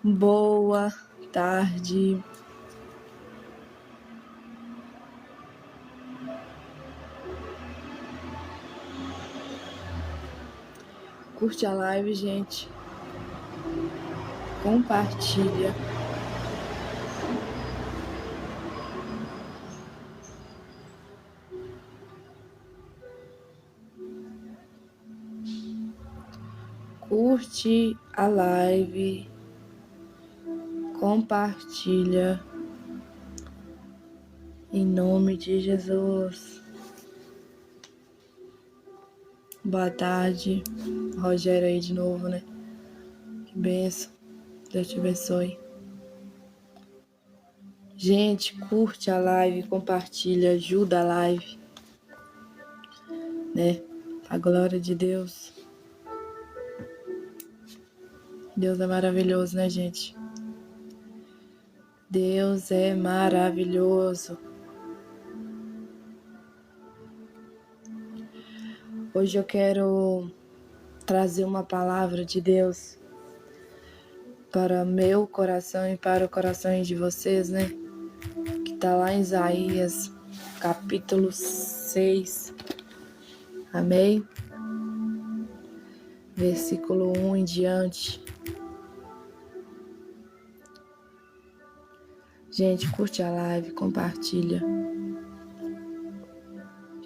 Boa tarde. Curte a live, gente. Compartilha. Curte a live. Compartilha. Em nome de Jesus. Boa tarde. Rogério aí de novo, né? Que bênção. Deus te abençoe. Gente, curte a live, compartilha, ajuda a live, né? A glória de Deus. Deus é maravilhoso, né, gente? Deus é maravilhoso. Hoje eu quero trazer uma palavra de Deus para meu coração e para o coração de vocês, né? Que tá lá em Isaías, capítulo 6. Amém? Versículo 1 em diante. Gente, curte a live, compartilha.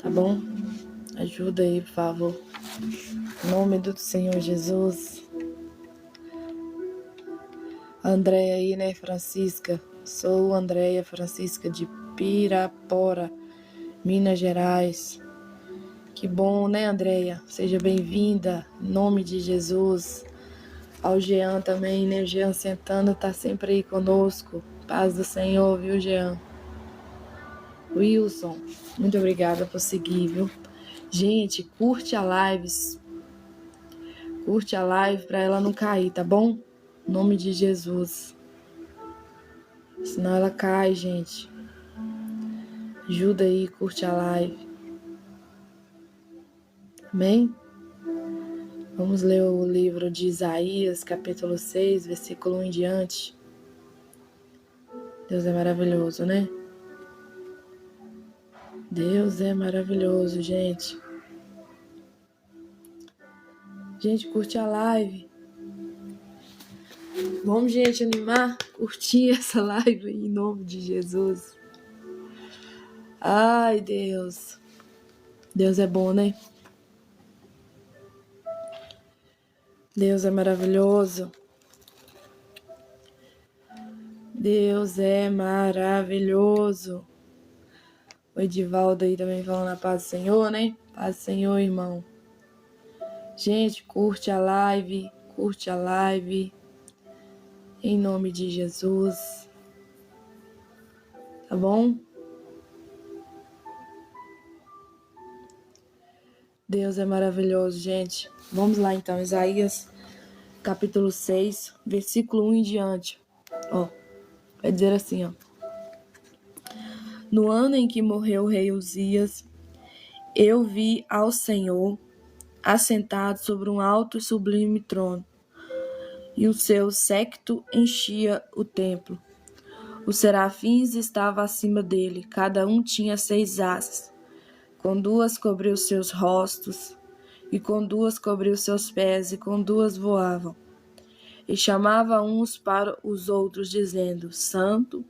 Tá bom? Ajuda aí, por favor. Em nome do Senhor Jesus. Andréia aí, né, Francisca? Sou Andréia Francisca de Pirapora, Minas Gerais. Que bom, né, Andréia? Seja bem-vinda, em nome de Jesus. Ao Jean também, né? Jean Santana tá sempre aí conosco. Paz do Senhor, viu, Jean? Wilson, muito obrigada por seguir, viu? Gente, curte a live. Curte a live pra ela não cair, tá bom? Em nome de Jesus. Senão ela cai, gente. Ajuda aí, curte a live. Amém? Vamos ler o livro de Isaías, capítulo 6, versículo 1 em diante. Deus é maravilhoso, né? Deus é maravilhoso, gente. Gente, curte a live. Vamos, gente, animar, curtir essa live aí, em nome de Jesus. Ai, Deus. Deus é bom, né? Deus é maravilhoso. Deus é maravilhoso. O Edivaldo aí também falando a paz do Senhor, né? Paz do Senhor, irmão. Gente, curte a live. Curte a live. Em nome de Jesus. Tá bom? Deus é maravilhoso, gente. Vamos lá então, Isaías, capítulo 6, versículo 1 em diante. Ó, vai dizer assim, ó. No ano em que morreu o rei Uzias, eu vi ao Senhor assentado sobre um alto e sublime trono, e o seu séquito enchia o templo. Os serafins estavam acima dele, cada um tinha 6 asas. Com 2 cobriu seus rostos, e com 2 cobriu seus pés, e com 2 voavam. E chamava uns para os outros, dizendo: Santo,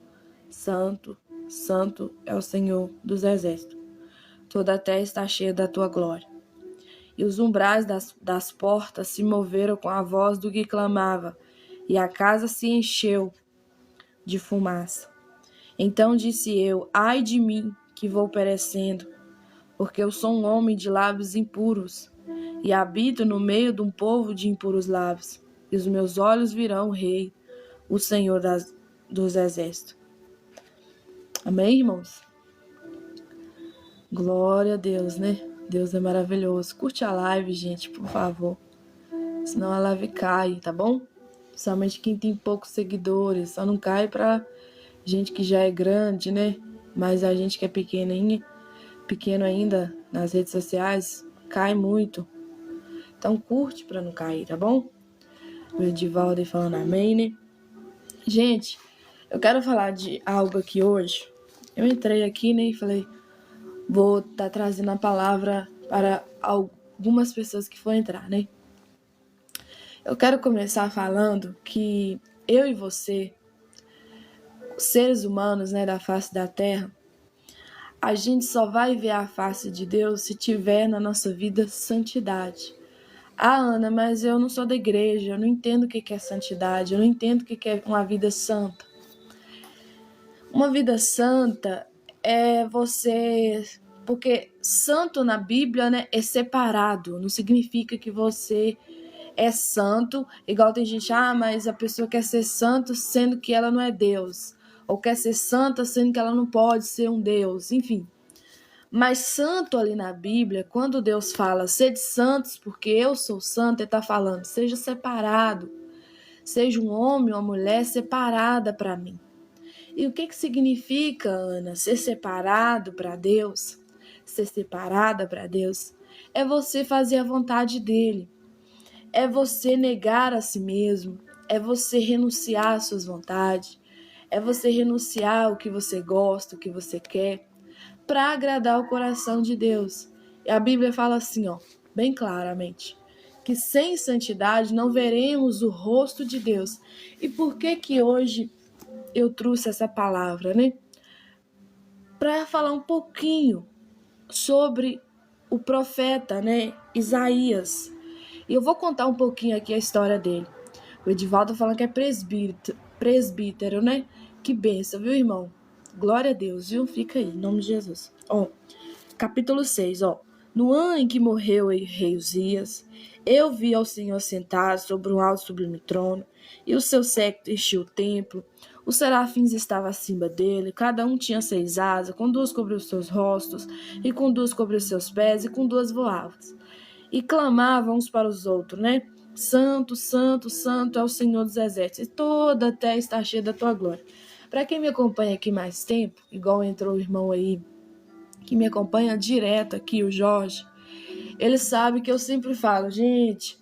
Santo, Santo é o Senhor dos exércitos. Toda a terra está cheia da tua glória. E os umbrais das portas se moveram com a voz do que clamava, e a casa se encheu de fumaça. Então disse eu: Ai de mim, que vou perecendo, porque eu sou um homem de lábios impuros, e habito no meio de um povo de impuros lábios, e os meus olhos virão o Rei, o Senhor dos exércitos. Amém, irmãos? Glória a Deus, né? Deus é maravilhoso. Curte a live, gente, por favor. Senão a live cai, tá bom? Somente quem tem poucos seguidores. Só não cai pra gente que já é grande, né? Mas a gente que é pequeno ainda nas redes sociais, cai muito. Então curte pra não cair, tá bom? O Edivaldo aí falando amém, né? Gente, eu quero falar de algo aqui hoje. Eu entrei aqui, né, e falei, vou estar trazendo a palavra para algumas pessoas que for entrar, né? Eu quero começar falando que eu e você, seres humanos, né, da face da terra, a gente só vai ver a face de Deus se tiver na nossa vida santidade. Ah, Ana, mas eu não sou da igreja, eu não entendo o que é santidade, eu não entendo o que é uma vida santa. Uma vida santa é você... Porque santo na Bíblia, né, é separado, não significa que você é santo, igual tem gente, mas a pessoa quer ser santo sendo que ela não é Deus, ou quer ser santa sendo que ela não pode ser um Deus, enfim. Mas santo ali na Bíblia, quando Deus fala, sede santos porque eu sou santo, ele está falando, seja separado, seja um homem ou uma mulher separada para mim. E o que significa, Ana, ser separado para Deus? Ser separada para Deus é você fazer a vontade dele, é você negar a si mesmo, é você renunciar às suas vontades, é você renunciar ao que você gosta, o que você quer, para agradar o coração de Deus. E a Bíblia fala assim, bem claramente, que sem santidade não veremos o rosto de Deus. E por que hoje eu trouxe essa palavra, né? Para falar um pouquinho sobre o profeta, né, Isaías. E eu vou contar um pouquinho aqui a história dele. O Edivaldo falando que é presbítero, né? Que benção, viu, irmão? Glória a Deus, viu? Fica aí, em nome de Jesus. Capítulo 6, No ano em que morreu o rei Uzias, eu vi ao Senhor sentado sobre um alto sublime trono, e o seu séquito enchia o templo. Os serafins estavam acima dele, cada um tinha 6 asas, com 2 cobriu os seus rostos, e com 2 cobriu os seus pés, e com 2 voavam. E clamavam uns para os outros, né? Santo, santo, santo é o Senhor dos exércitos, e toda a terra está cheia da tua glória. Para quem me acompanha aqui mais tempo, igual entrou o irmão aí, que me acompanha direto aqui, o Jorge, ele sabe que eu sempre falo, gente,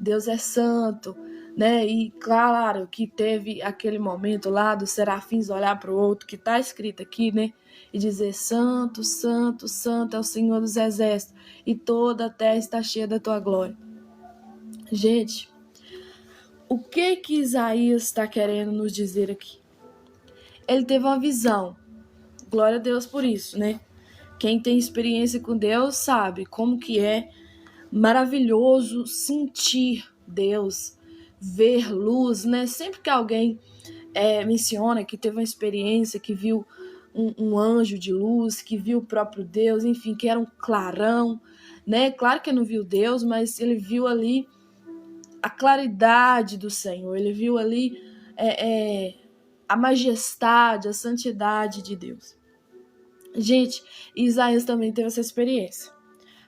Deus é santo, né? E claro que teve aquele momento lá dos serafins olhar para o outro, que está escrito aqui, né? E dizer, santo, santo, santo é o Senhor dos exércitos, e toda a terra está cheia da tua glória. Gente, o que Isaías está querendo nos dizer aqui? Ele teve uma visão, glória a Deus por isso, né? Quem tem experiência com Deus sabe como que é maravilhoso sentir Deus, ver luz, né? Sempre que alguém menciona que teve uma experiência, que viu um anjo de luz, que viu o próprio Deus, enfim, que era um clarão, né? Claro que não viu Deus, mas ele viu ali a claridade do Senhor, ele viu ali a majestade, a santidade de Deus. Gente, Isaías também teve essa experiência.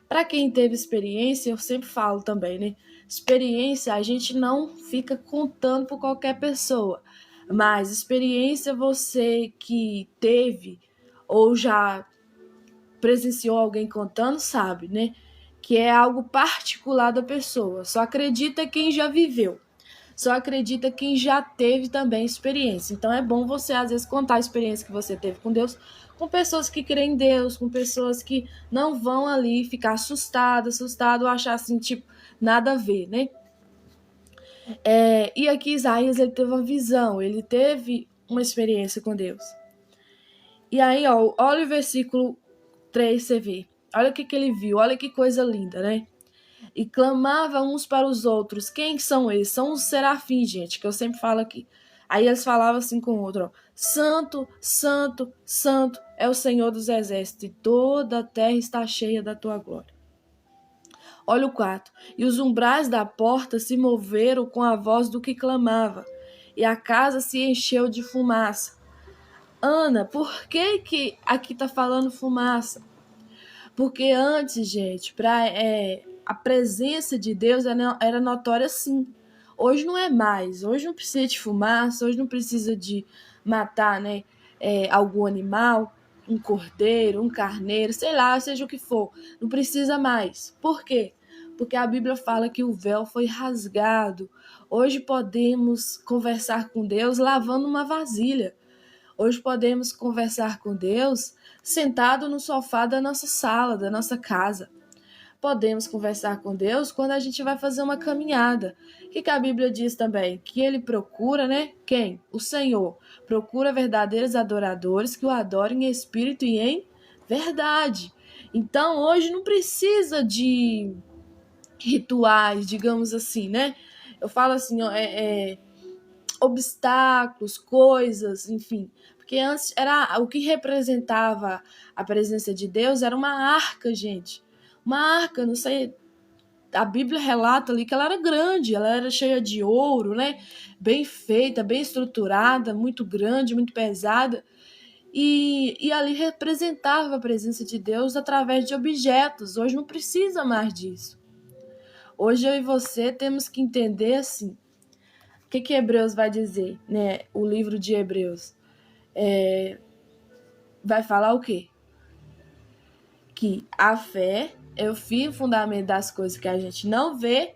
Para quem teve experiência, eu sempre falo também, né? Experiência a gente não fica contando por qualquer pessoa, mas experiência você que teve ou já presenciou alguém contando, sabe, né? Que é algo particular da pessoa. Só acredita quem já viveu. Só acredita quem já teve também experiência. Então é bom você, às vezes, contar a experiência que você teve com Deus, com pessoas que creem em Deus, com pessoas que não vão ali ficar assustado ou achar assim, tipo, nada a ver, né? E aqui Isaías, ele teve uma visão, ele teve uma experiência com Deus. E aí, olha o versículo 3, você vê. Olha o que ele viu, olha que coisa linda, né? E clamavam uns para os outros. Quem são eles? São os serafins, gente, que eu sempre falo aqui. Aí eles falavam assim com o outro, Santo, santo, santo é o Senhor dos exércitos, e toda a terra está cheia da tua glória. Olha o 4. E os umbrais da porta se moveram com a voz do que clamava, e a casa se encheu de fumaça. Ana, por que aqui está falando fumaça? Porque antes, gente, a presença de Deus era notória sim. Hoje não é mais. Hoje não precisa de fumaça, hoje não precisa de matar, né, algum animal, um cordeiro, um carneiro, sei lá, seja o que for. Não precisa mais. Por quê? porque a Bíblia fala que o véu foi rasgado. Hoje podemos conversar com Deus lavando uma vasilha. Hoje podemos conversar com Deus sentado no sofá da nossa sala, da nossa casa. Podemos conversar com Deus quando a gente vai fazer uma caminhada. O que a Bíblia diz também? Que ele procura, né? Quem? O Senhor. Procura verdadeiros adoradores que o adorem em espírito e em verdade. Então, hoje não precisa de rituais, digamos assim, né? Eu falo assim, obstáculos, coisas, enfim. Porque antes era o que representava a presença de Deus era uma arca, gente. Uma arca, não sei, a Bíblia relata ali que ela era grande, ela era cheia de ouro, né? Bem feita, bem estruturada, muito grande, muito pesada. E ali representava a presença de Deus através de objetos. Hoje não precisa mais disso. Hoje eu e você temos que entender assim. O que Hebreus vai dizer, né? O livro de Hebreus vai falar o quê? Que a fé é o fim e fundamento das coisas que a gente não vê,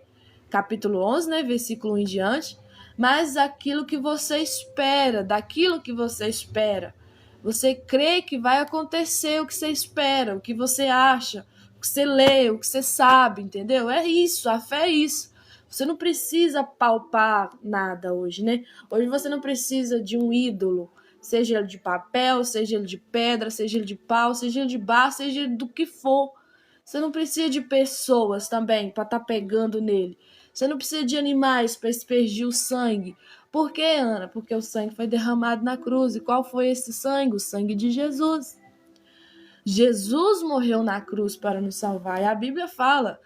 capítulo 11, né, versículo 1 em diante, mas aquilo que você espera, daquilo que você espera. Você crê que vai acontecer o que você espera, o que você acha, o que você lê, o que você sabe, entendeu? É isso, a fé é isso. Você não precisa palpar nada hoje, né? Hoje você não precisa de um ídolo, seja ele de papel, seja ele de pedra, seja ele de pau, seja ele de barro, seja ele do que for. Você não precisa de pessoas também para estar pegando nele. Você não precisa de animais para aspergir o sangue. Por quê, Ana? Porque o sangue foi derramado na cruz. E qual foi esse sangue? O sangue de Jesus. Jesus morreu na cruz para nos salvar. E a Bíblia fala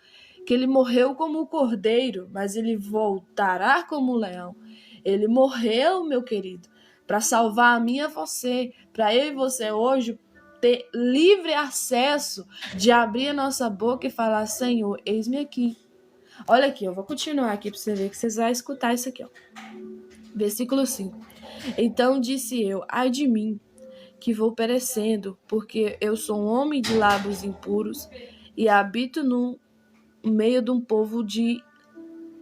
que ele morreu como o cordeiro, mas ele voltará como o leão. Ele morreu, meu querido, para salvar a mim e a você, para eu e você hoje ter livre acesso de abrir a nossa boca e falar: Senhor, eis-me aqui. Olha aqui, eu vou continuar aqui para você ver que vocês vão escutar isso aqui, ó. Versículo 5. Então disse eu: ai de mim, que vou perecendo, porque eu sou um homem de lábios impuros e habito no meio de um povo de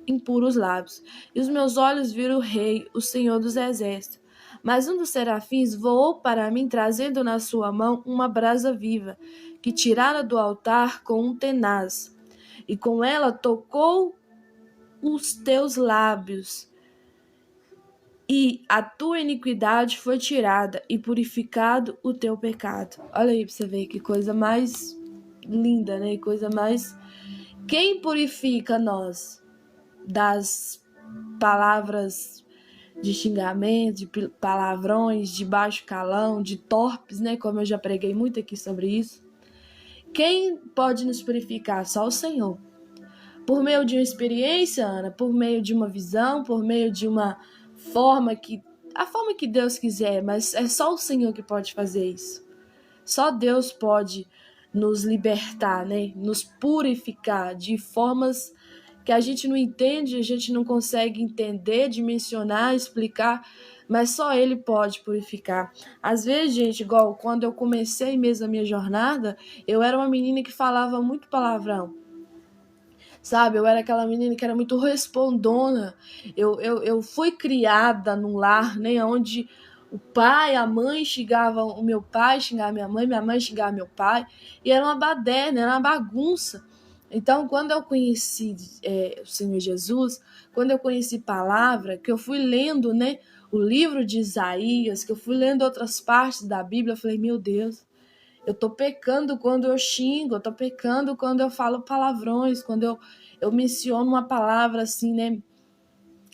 impuros lábios. E os meus olhos viram o Rei, o Senhor dos Exércitos. Mas um dos serafins voou para mim, trazendo na sua mão uma brasa viva, que tirara do altar com um tenaz, e com ela tocou os teus lábios, e a tua iniquidade foi tirada, e purificado o teu pecado. Olha aí pra você ver que coisa mais linda, né? Coisa mais... Quem purifica nós das palavras de xingamento, de palavrões, de baixo calão, de torpes, né? Como eu já preguei muito aqui sobre isso. Quem pode nos purificar? Só o Senhor. Por meio de uma experiência, Ana, por meio de uma visão, por meio de uma forma que... A forma que Deus quiser, mas é só o Senhor que pode fazer isso. Só Deus pode nos libertar, né? Nos purificar de formas que a gente não entende, a gente não consegue entender, dimensionar, explicar, mas só Ele pode purificar. Às vezes, gente, igual quando eu comecei mesmo a minha jornada, eu era uma menina que falava muito palavrão. Sabe, eu era aquela menina que era muito respondona. Eu fui criada num lar, né, onde o pai, a mãe xingavam o meu pai, xingava minha mãe xingava meu pai, e era uma baderna, era uma bagunça. Então, quando eu conheci o Senhor Jesus, quando eu conheci palavra, que eu fui lendo, né, o livro de Isaías, que eu fui lendo outras partes da Bíblia, eu falei, meu Deus, eu tô pecando quando eu xingo, eu tô pecando quando eu falo palavrões, quando eu menciono uma palavra assim, né,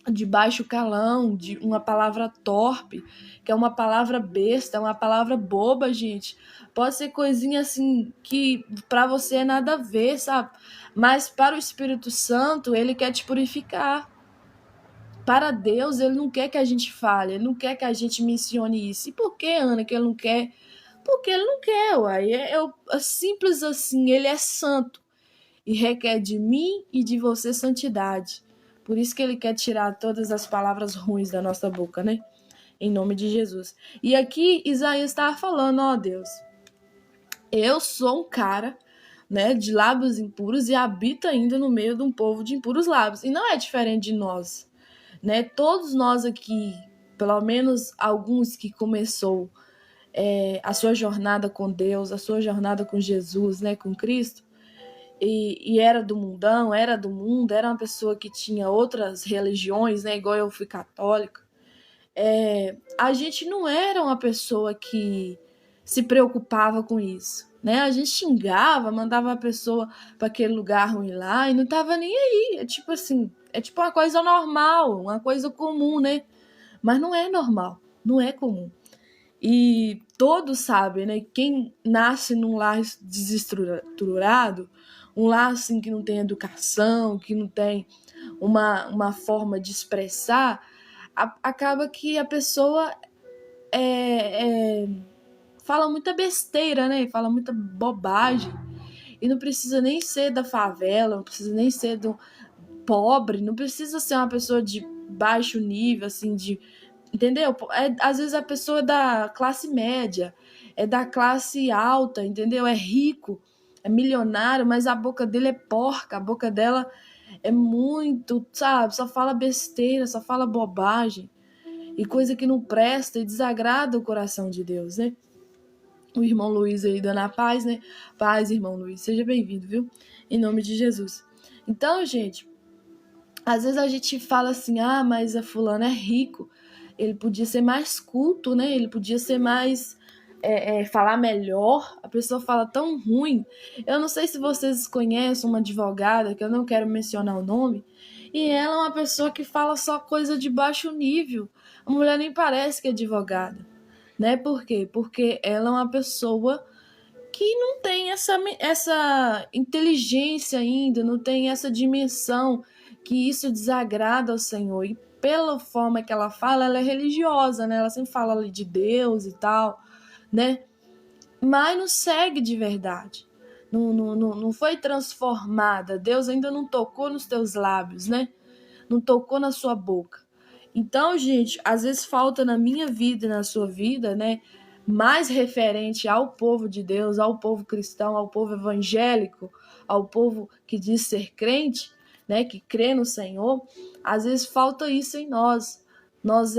de baixo calão, de uma palavra torpe, que é uma palavra besta, uma palavra boba, gente. Pode ser coisinha assim que para você é nada a ver, sabe? Mas para o Espírito Santo, ele quer te purificar. Para Deus, ele não quer que a gente fale, ele não quer que a gente mencione isso. E por que, Ana, que ele não quer? Porque ele não quer, uai. É simples assim, ele é santo e requer de mim e de você santidade. Por isso que ele quer tirar todas as palavras ruins da nossa boca, né? Em nome de Jesus. E aqui Isaías estava falando, ó Deus, eu sou um cara né, de lábios impuros e habita ainda no meio de um povo de impuros lábios. E não é diferente de nós, né? Todos nós aqui, pelo menos alguns que começou a sua jornada com Deus, a sua jornada com Jesus, né, com Cristo, e era do mundão, era do mundo, era uma pessoa que tinha outras religiões, né, igual eu fui católica. A gente não era uma pessoa que se preocupava com isso, né? A gente xingava, mandava a pessoa para aquele lugar ruim lá e não tava nem aí. É tipo assim, é tipo uma coisa normal, uma coisa comum, né? Mas não é normal, não é comum. E todos sabem, né? Quem nasce num lar desestruturado, um lar assim que não tem educação, que não tem uma forma de expressar, acaba que a pessoa fala muita besteira, né? Fala muita bobagem. E não precisa nem ser da favela, não precisa nem ser do pobre, não precisa ser uma pessoa de baixo nível, assim, de. Entendeu? Às vezes a pessoa é da classe média, é da classe alta, entendeu? É rico, é milionário, mas a boca dele é porca, a boca dela é muito, sabe? Só fala besteira, só fala bobagem e coisa que não presta e desagrada o coração de Deus, né? O irmão Luiz aí dando a paz, né? Paz, irmão Luiz, seja bem-vindo, viu? Em nome de Jesus. Então, gente, às vezes a gente fala assim, mas a fulana é rico, ele podia ser mais culto, né? Ele podia ser mais, falar melhor. A pessoa fala tão ruim. Eu não sei se vocês conhecem uma advogada, que eu não quero mencionar o nome, e ela é uma pessoa que fala só coisa de baixo nível. A mulher nem parece que é advogada, né? Por quê? Porque ela é uma pessoa que não tem essa inteligência ainda, não tem essa dimensão, que isso desagrada ao Senhor. E pela forma que ela é religiosa, né? Ela sempre fala ali de Deus e tal, né? Mas não segue de verdade. Não foi transformada. Deus ainda não tocou nos teus lábios, né? Não tocou na sua boca. Então, gente, às vezes falta na minha vida e na sua vida, né? Mais referente ao povo de Deus, ao povo cristão, ao povo evangélico, ao povo que diz ser crente, né? Que crê no Senhor. Às vezes falta isso em nós. Nós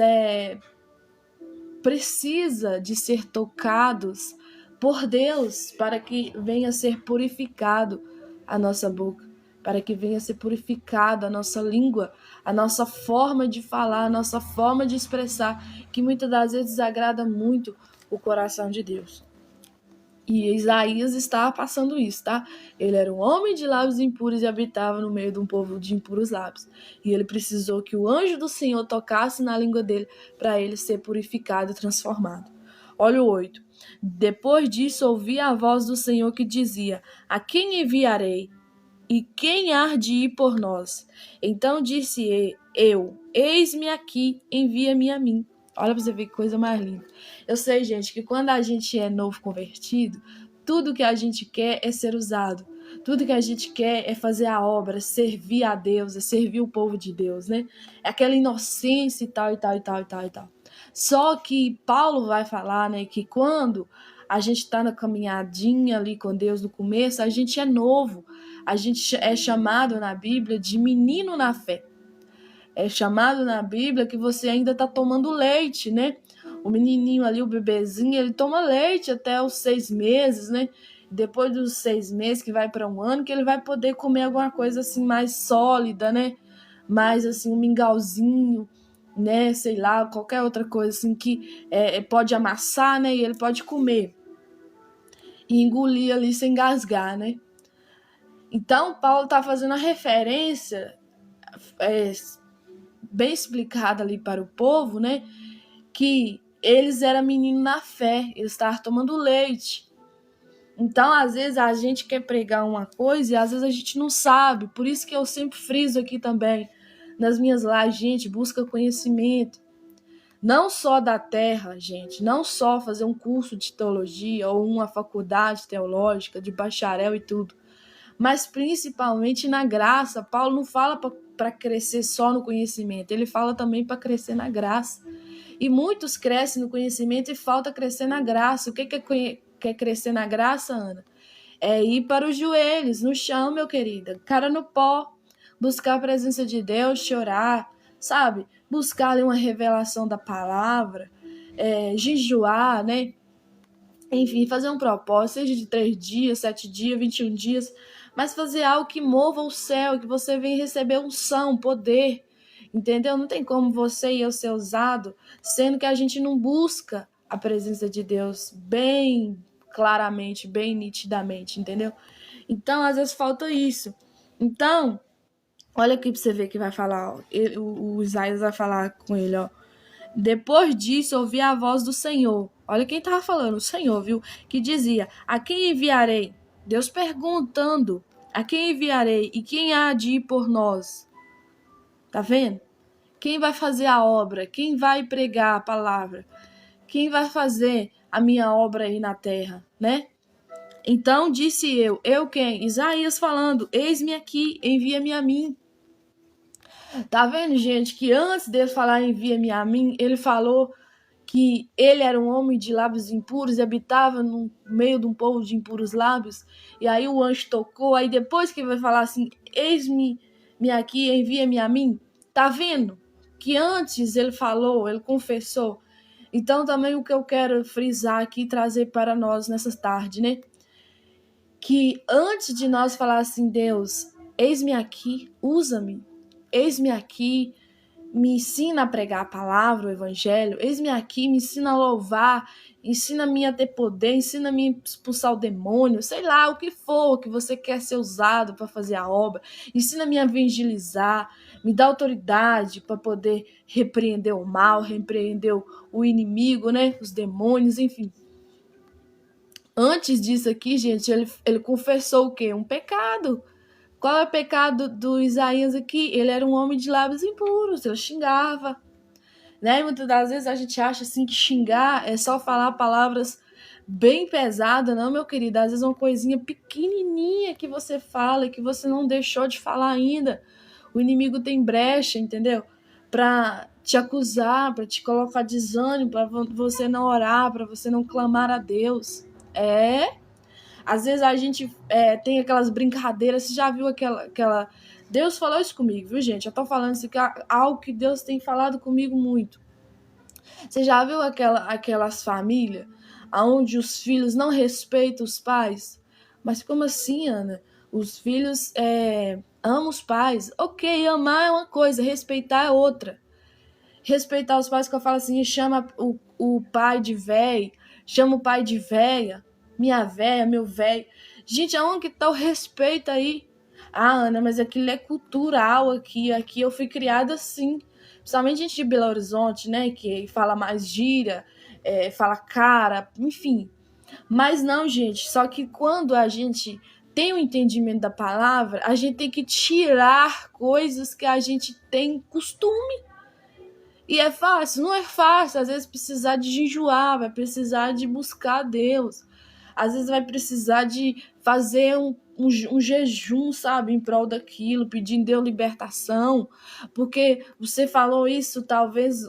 precisa de ser tocados por Deus para que venha a ser purificado a nossa boca, para que venha a ser purificado a nossa língua, a nossa forma de falar, a nossa forma de expressar, que muitas das vezes desagrada muito o coração de Deus. E Isaías estava passando isso, tá? Ele era um homem de lábios impuros e habitava no meio de um povo de impuros lábios. E ele precisou que o anjo do Senhor tocasse na língua dele para ele ser purificado e transformado. Olha o 8. Depois disso ouvi a voz do Senhor que dizia: A quem enviarei? E quem há de ir por nós? Então disse eu: Eis-me aqui, envia-me a mim. Olha pra você ver que coisa mais linda. Eu sei, gente, que quando a gente é novo convertido, tudo que a gente quer é ser usado. Tudo que a gente quer é fazer a obra, servir a Deus, é servir o povo de Deus, né? É aquela inocência e tal, e tal, e tal, e tal, e tal. Só que Paulo vai falar, né, que quando a gente está na caminhadinha ali com Deus no começo, a gente é novo. A gente é chamado na Bíblia de menino na fé. É chamado na Bíblia que você ainda está tomando leite, né? O menininho ali, o bebezinho, ele toma leite até os 6 meses, né? Depois dos 6 meses, que vai para um ano, que ele vai poder comer alguma coisa assim mais sólida, né? Mais assim, um mingauzinho, né? Sei lá, qualquer outra coisa assim que pode amassar, né? E ele pode comer e engolir ali sem engasgar, né? Então, Paulo está fazendo a referência bem explicada ali para o povo, né? Que eles eram meninos na fé, eles estavam tomando leite. Então, às vezes, a gente quer pregar uma coisa e às vezes a gente não sabe. Por isso que eu sempre friso aqui também, nas minhas lives, gente, busca conhecimento. Não só da terra, gente, não só fazer um curso de teologia ou uma faculdade teológica de bacharel e tudo, mas principalmente na graça. Paulo não fala para crescer só no conhecimento, ele fala também para crescer na graça. E muitos crescem no conhecimento e falta crescer na graça. O que é crescer na graça, Ana? É ir para os joelhos, no chão, meu querido, cara no pó, buscar a presença de Deus, chorar, sabe? Buscar ali uma revelação da palavra, jejuar, né? Enfim, fazer um propósito, seja de 3 dias, 7 dias, 21 dias, mas fazer algo que mova o céu, que você venha receber unção, poder, entendeu? Não tem como você e eu ser usado, sendo que a gente não busca a presença de Deus bem claramente, bem nitidamente, entendeu? Então, às vezes falta isso. Então, olha aqui pra você ver que vai falar, ó, o Isaías vai falar com ele, ó. Depois disso, ouvi a voz do Senhor. Olha quem estava falando, o Senhor, viu? Que dizia: a quem enviarei? Deus perguntando: a quem enviarei? E quem há de ir por nós? Tá vendo? Quem vai fazer a obra? Quem vai pregar a palavra? Quem vai fazer a minha obra aí na terra, né? Então disse eu quem? Isaías falando: eis-me aqui, envia-me a mim. Tá vendo, gente, que antes dele falar envia-me a mim, ele falou que ele era um homem de lábios impuros e habitava no meio de um povo de impuros lábios. E aí o anjo tocou, aí depois que ele vai falar assim, eis-me aqui, envia-me a mim. Tá vendo? Que antes ele falou, ele confessou. Então também o que eu quero frisar aqui, trazer para nós nessa tarde, né? Que antes de nós falar assim, Deus, eis-me aqui, usa-me. Eis-me aqui, me ensina a pregar a palavra, o evangelho. Eis-me aqui, me ensina a louvar, ensina-me a ter poder, ensina-me a expulsar o demônio, sei lá, o que for que você quer ser usado para fazer a obra. Ensina-me a evangelizar, me dá autoridade para poder repreender o mal, repreender o inimigo, né? Os demônios, enfim. Antes disso aqui, gente, ele confessou o quê? Um pecado. Qual é o pecado do Isaías aqui? Ele era um homem de lábios impuros, ele xingava, né? E muitas das vezes a gente acha assim que xingar é só falar palavras bem pesadas, não, meu querido? Às vezes é uma coisinha pequenininha que você fala e que você não deixou de falar ainda. O inimigo tem brecha, entendeu? Para te acusar, para te colocar desânimo, para você não orar, para você não clamar a Deus. Às vezes a gente tem aquelas brincadeiras. Você já viu aquela... Deus falou isso comigo, viu, gente? Eu tô falando isso aqui, algo que Deus tem falado comigo muito. Você já viu aquelas famílias onde os filhos não respeitam os pais? Mas como assim, Ana? Os filhos amam os pais. Ok, amar é uma coisa, respeitar é outra. Respeitar os pais, que eu falo assim, chama o pai de véi, chama o pai de véia, minha véia, meu véio. Gente, aonde que tá o respeito aí? Ah, Ana, mas aquilo é cultural aqui eu fui criada assim. Principalmente gente de Belo Horizonte, né, que fala mais gíria, fala cara, enfim. Mas não, gente, só que quando a gente tem o entendimento da palavra, a gente tem que tirar coisas que a gente tem costume. E é fácil? Não é fácil. Às vezes precisar de jejuar, vai precisar de buscar Deus. Às vezes vai precisar de fazer um jejum, sabe, em prol daquilo, pedindo Deus libertação. Porque você falou isso, talvez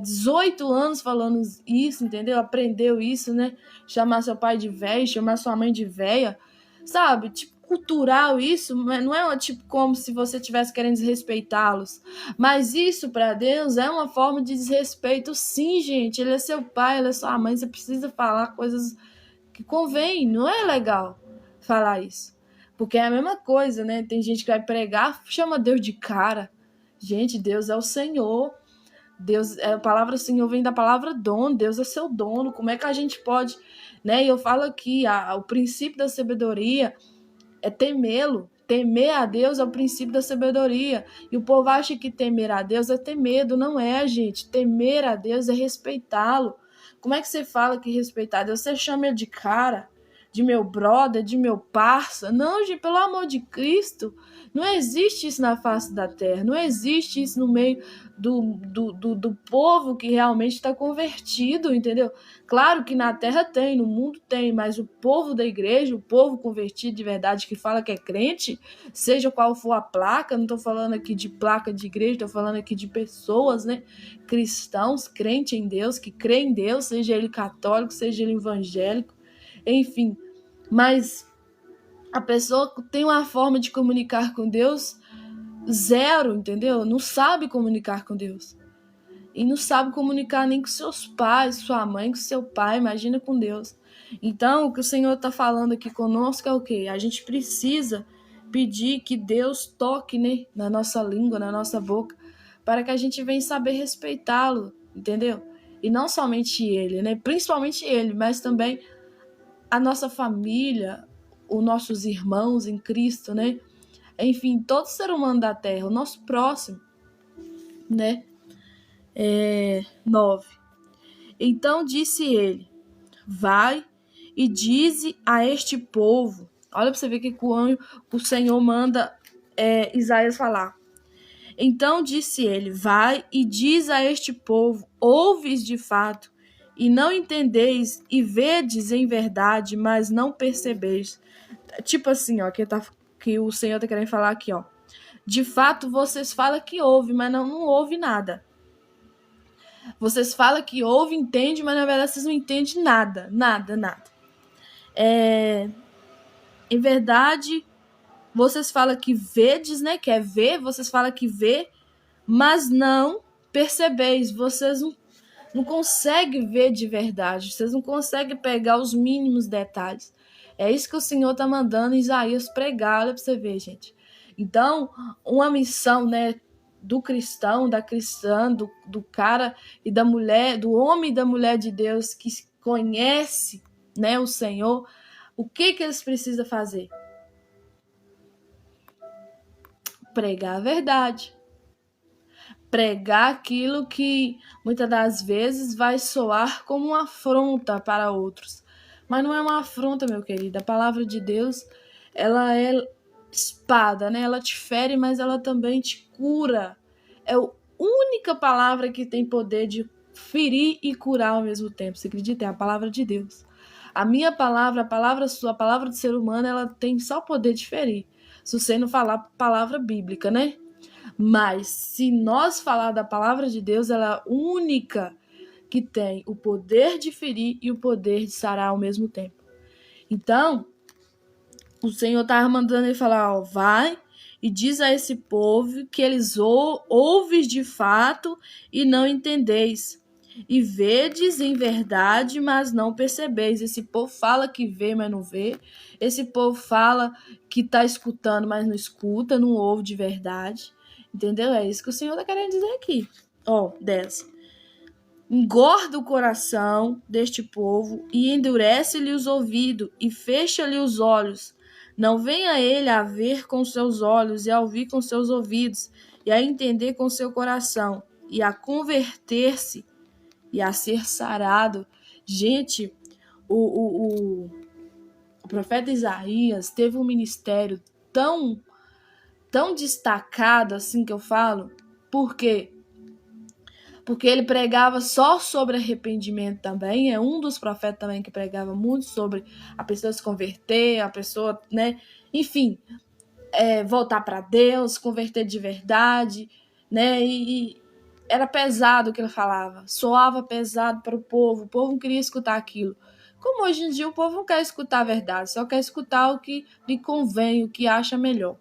18 anos falando isso, entendeu? Aprendeu isso, né? Chamar seu pai de velho, chamar sua mãe de véia, sabe? Tipo, cultural isso, não é tipo como se você estivesse querendo desrespeitá-los. Mas isso para Deus é uma forma de desrespeito, sim, gente. Ele é seu pai, ele é sua mãe, você precisa falar coisas que convém, não é legal falar isso. Porque é a mesma coisa, né? Tem gente que vai pregar, chama Deus de cara. Gente, Deus é o Senhor. Deus, a palavra Senhor vem da palavra dono, Deus é seu dono. Como é que a gente pode, né? E eu falo aqui, o princípio da sabedoria é temê-lo. Temer a Deus é o princípio da sabedoria. E o povo acha que temer a Deus é ter medo. Não é, gente. Temer a Deus é respeitá-lo. Como é que você fala que respeitar a Deus? Você chama ele de cara, de meu brother, de meu parça? Não, gente, pelo amor de Cristo. Não existe isso na face da terra. Não existe isso no meio do povo que realmente está convertido, entendeu? Claro que na terra tem, no mundo tem, mas o povo da igreja, o povo convertido de verdade, que fala que é crente, seja qual for a placa, não estou falando aqui de placa de igreja, estou falando aqui de pessoas, né? Cristãos, crente em Deus, que crê em Deus, seja ele católico, seja ele evangélico, enfim. Mas A pessoa tem uma forma de comunicar com Deus zero, entendeu? Não sabe comunicar com Deus. E não sabe comunicar nem com seus pais, sua mãe, com seu pai, imagina com Deus. Então, o que o Senhor está falando aqui conosco é o quê? A gente precisa pedir que Deus toque, né, na nossa língua, na nossa boca, para que a gente venha saber respeitá-lo, entendeu? E não somente ele, né? Principalmente ele, mas também a nossa família, os nossos irmãos em Cristo, né? Enfim, todo ser humano da terra, o nosso próximo, né? 9. Então disse ele: vai e dize a este povo. Olha para você ver que o Senhor manda Isaías falar. Então disse ele: vai e diz a este povo: ouves de fato, e não entendeis, e vedes em verdade, mas não percebeis. Tipo assim, ó, que o Senhor está querendo falar aqui, ó. De fato, vocês falam que ouve, mas não ouve nada. Vocês falam que ouve, entende, mas na verdade vocês não entendem nada. Nada. Em verdade, vocês falam que vedes, né? Quer ver, vocês falam que vê, mas não percebeis. Vocês não conseguem ver de verdade. Vocês não conseguem pegar os mínimos detalhes. É isso que o Senhor está mandando Isaías pregar. Olha para você ver, gente. Então, uma missão, né, do cristão, da cristã, do cara e da mulher, do homem e da mulher de Deus que conhece, né, o Senhor, o que eles precisam fazer? Pregar a verdade. Pregar aquilo que muitas das vezes vai soar como uma afronta para outros. Mas não é uma afronta, meu querido. A palavra de Deus, ela é espada, né? Ela te fere, mas ela também te cura. É a única palavra que tem poder de ferir e curar ao mesmo tempo. Você acredita? É a palavra de Deus. A minha palavra, a palavra sua, a palavra do ser humano, ela tem só o poder de ferir. Se você não falar palavra bíblica, né? Mas se nós falar da palavra de Deus, ela é a única que tem o poder de ferir e o poder de sarar ao mesmo tempo. Então, o Senhor estava mandando ele falar, ó, vai e diz a esse povo que eles ouves de fato e não entendeis. E vedes em verdade, mas não percebeis. Esse povo fala que vê, mas não vê. Esse povo fala que está escutando, mas não escuta, não ouve de verdade. Entendeu? É isso que o Senhor está querendo dizer aqui. Ó, 10. Engorda o coração deste povo e endurece-lhe os ouvidos e fecha-lhe os olhos. Não venha ele a ver com seus olhos e a ouvir com seus ouvidos e a entender com seu coração e a converter-se e a ser sarado. Gente, o profeta Isaías teve um ministério tão destacado assim que eu falo. Por quê? Porque ele pregava só sobre arrependimento também. É um dos profetas também que pregava muito sobre a pessoa se converter, a pessoa, né? Enfim, voltar para Deus, converter de verdade, né? E era pesado o que ele falava. Soava pesado para o povo não queria escutar aquilo. Como hoje em dia o povo não quer escutar a verdade, só quer escutar o que lhe convém, o que acha melhor.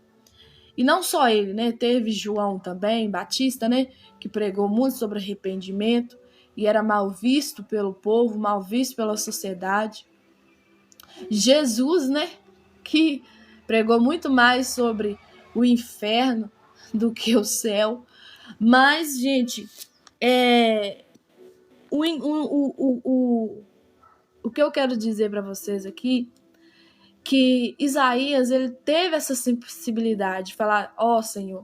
E não só ele, né? Teve João também, Batista, né? Que pregou muito sobre arrependimento e era mal visto pelo povo, mal visto pela sociedade. Jesus, né? Que pregou muito mais sobre o inferno do que o céu. Mas, gente, o que eu quero dizer para vocês aqui que Isaías, ele teve essa sensibilidade de falar, ó Senhor,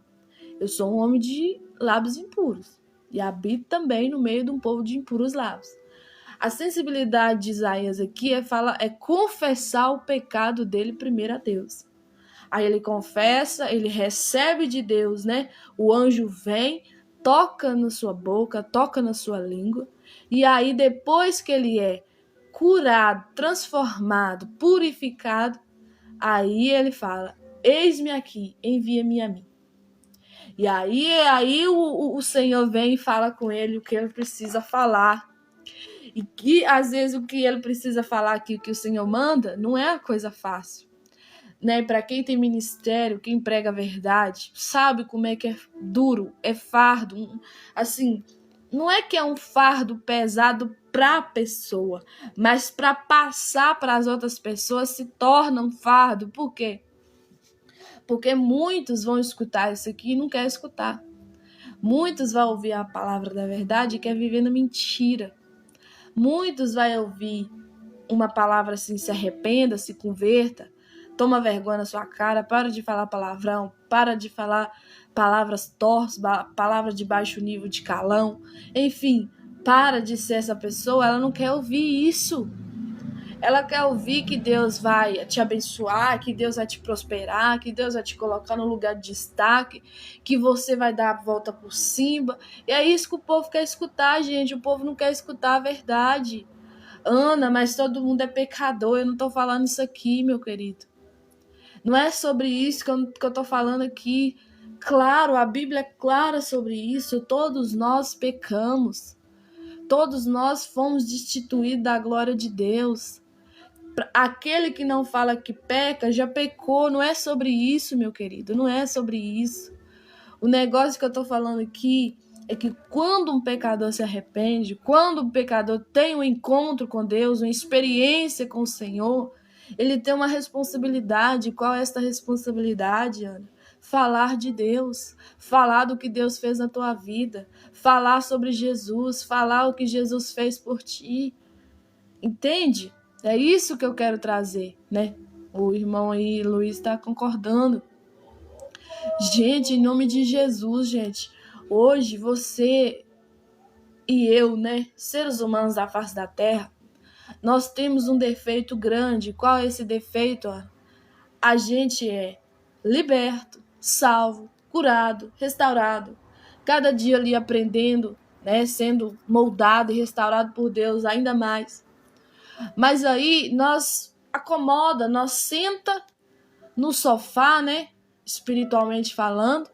eu sou um homem de lábios impuros e habito também no meio de um povo de impuros lábios. A sensibilidade de Isaías aqui é confessar o pecado dele primeiro a Deus. Aí ele confessa, ele recebe de Deus, né? O anjo vem, toca na sua boca, toca na sua língua, e aí depois que ele é curado, transformado, purificado, aí ele fala, eis-me aqui, envia-me a mim. E aí o Senhor vem e fala com ele o que ele precisa falar. E que às vezes o que ele precisa falar aqui, o que o Senhor manda, não é a coisa fácil. né? Para quem tem ministério, quem prega a verdade, sabe como é que é duro, é fardo. Assim, não é que é um fardo pesado para a pessoa, mas para passar para as outras pessoas se torna um fardo. Por quê? Porque muitos vão escutar isso aqui e não querem escutar. Muitos vão ouvir a palavra da verdade e querem viver na mentira. Muitos vão ouvir uma palavra assim, se arrependa, se converta, toma vergonha na sua cara, para de falar palavrão, para de falar palavras tortas, palavras de baixo nível de calão, enfim, para de ser essa pessoa. Ela não quer ouvir isso. Ela quer ouvir que Deus vai te abençoar, que Deus vai te prosperar, que Deus vai te colocar no lugar de destaque, que você vai dar a volta por cima. E é isso que o povo quer escutar, gente. O povo não quer escutar a verdade. Ana, mas todo mundo é pecador. Eu não tô falando isso aqui, meu querido. Não é sobre isso que eu tô falando aqui. Claro, a Bíblia é clara sobre isso. Todos nós pecamos. Todos nós fomos destituídos da glória de Deus. Aquele que não fala que peca, já pecou. Não é sobre isso, meu querido. Não é sobre isso. O negócio que eu tô falando aqui é que quando um pecador se arrepende, quando um pecador tem um encontro com Deus, uma experiência com o Senhor, ele tem uma responsabilidade. Qual é esta responsabilidade, Ana? Falar de Deus, falar do que Deus fez na tua vida, falar sobre Jesus, falar o que Jesus fez por ti. Entende? É isso que eu quero trazer, né? O irmão aí, Luiz, está concordando. Gente, em nome de Jesus, gente, hoje você e eu, né, seres humanos da face da terra, nós temos um defeito grande. Qual é esse defeito? A gente é liberto, salvo, curado, restaurado, cada dia ali aprendendo, né, sendo moldado e restaurado por Deus ainda mais. Mas aí nós acomoda, nós senta no sofá, né, espiritualmente falando,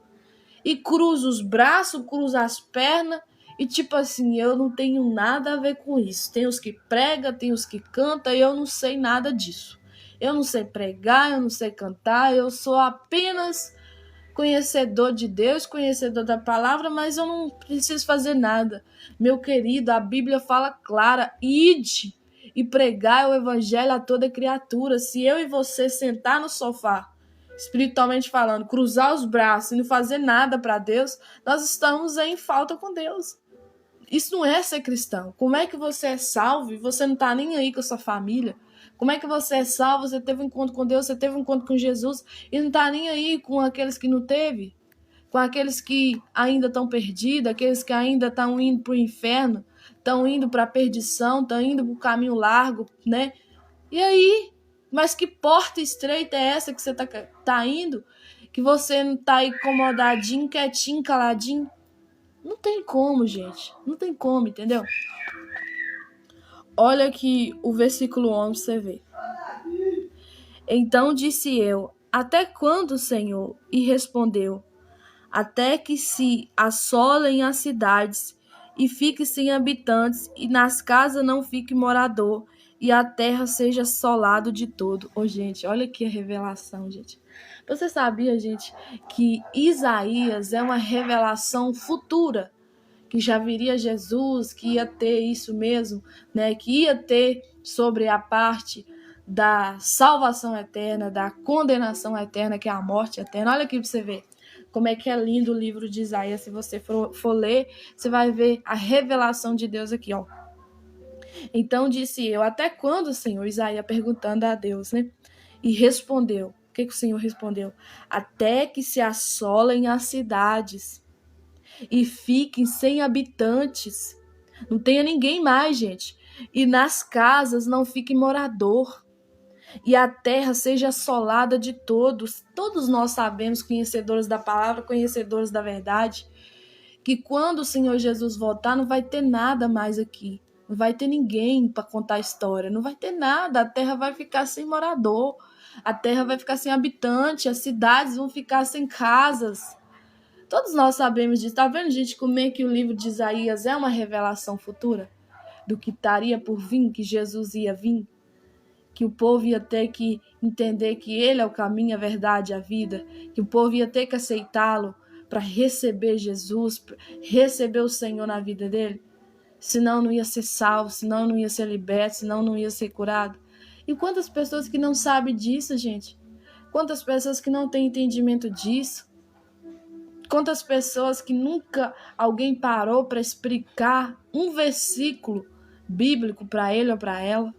e cruza os braços, cruza as pernas, e tipo assim, eu não tenho nada a ver com isso. Tem os que pregam, tem os que cantam, e eu não sei nada disso. Eu não sei pregar, eu não sei cantar, eu sou apenas conhecedor de Deus, conhecedor da palavra, mas eu não preciso fazer nada. Meu querido, a Bíblia fala clara: ide e pregai o evangelho a toda criatura. Se eu e você sentar no sofá, espiritualmente falando, cruzar os braços e não fazer nada para Deus, nós estamos em falta com Deus. Isso não é ser cristão. Como é que você é salvo e você não está nem aí com a sua família? Como é que você é salvo, você teve um encontro com Deus, você teve um encontro com Jesus e não está nem aí com aqueles que não teve? Com aqueles que ainda estão perdidos, aqueles que ainda estão indo para o inferno, estão indo para a perdição, estão indo para o caminho largo, né? E aí? Mas que porta estreita é essa que você tá indo? Que você não tá incomodadinho, quietinho, caladinho? Não tem como, gente. Não tem como, entendeu? Olha aqui o versículo 11, você vê. Então disse eu: até quando, Senhor? E respondeu: até que se assolem as cidades e fique sem habitantes, e nas casas não fique morador, e a terra seja assolado de todo. Gente, olha aqui a revelação, gente. Você sabia, gente, que Isaías é uma revelação futura, que já viria Jesus, que ia ter isso mesmo, né? Que ia ter sobre a parte da salvação eterna, da condenação eterna, que é a morte eterna. Olha aqui para você ver como é que é lindo o livro de Isaías. Se você for ler, você vai ver a revelação de Deus aqui, ó. Então disse eu: até quando, Senhor? Isaías perguntando a Deus, né? E respondeu: o que o Senhor respondeu? Até que se assolem as cidades e fiquem sem habitantes. Não tenha ninguém mais, gente. E nas casas não fique morador. E a terra seja assolada de todos. Todos nós sabemos, conhecedores da palavra, conhecedores da verdade, que quando o Senhor Jesus voltar, não vai ter nada mais aqui. Não vai ter ninguém para contar a história. Não vai ter nada. A terra vai ficar sem morador. A terra vai ficar sem habitante. As cidades vão ficar sem casas. Todos nós sabemos disso. Tá vendo, gente, como é que o livro de Isaías é uma revelação futura do que estaria por vir, que Jesus ia vir? que o povo ia ter que entender que ele é o caminho, a verdade e a vida, que o povo ia ter que aceitá-lo para receber Jesus, receber o Senhor na vida dele. Senão não ia ser salvo, senão não ia ser liberto, senão não ia ser curado. E quantas pessoas que não sabem disso, gente? Quantas pessoas que não têm entendimento disso? Quantas pessoas que nunca alguém parou para explicar um versículo bíblico para ele ou para ela?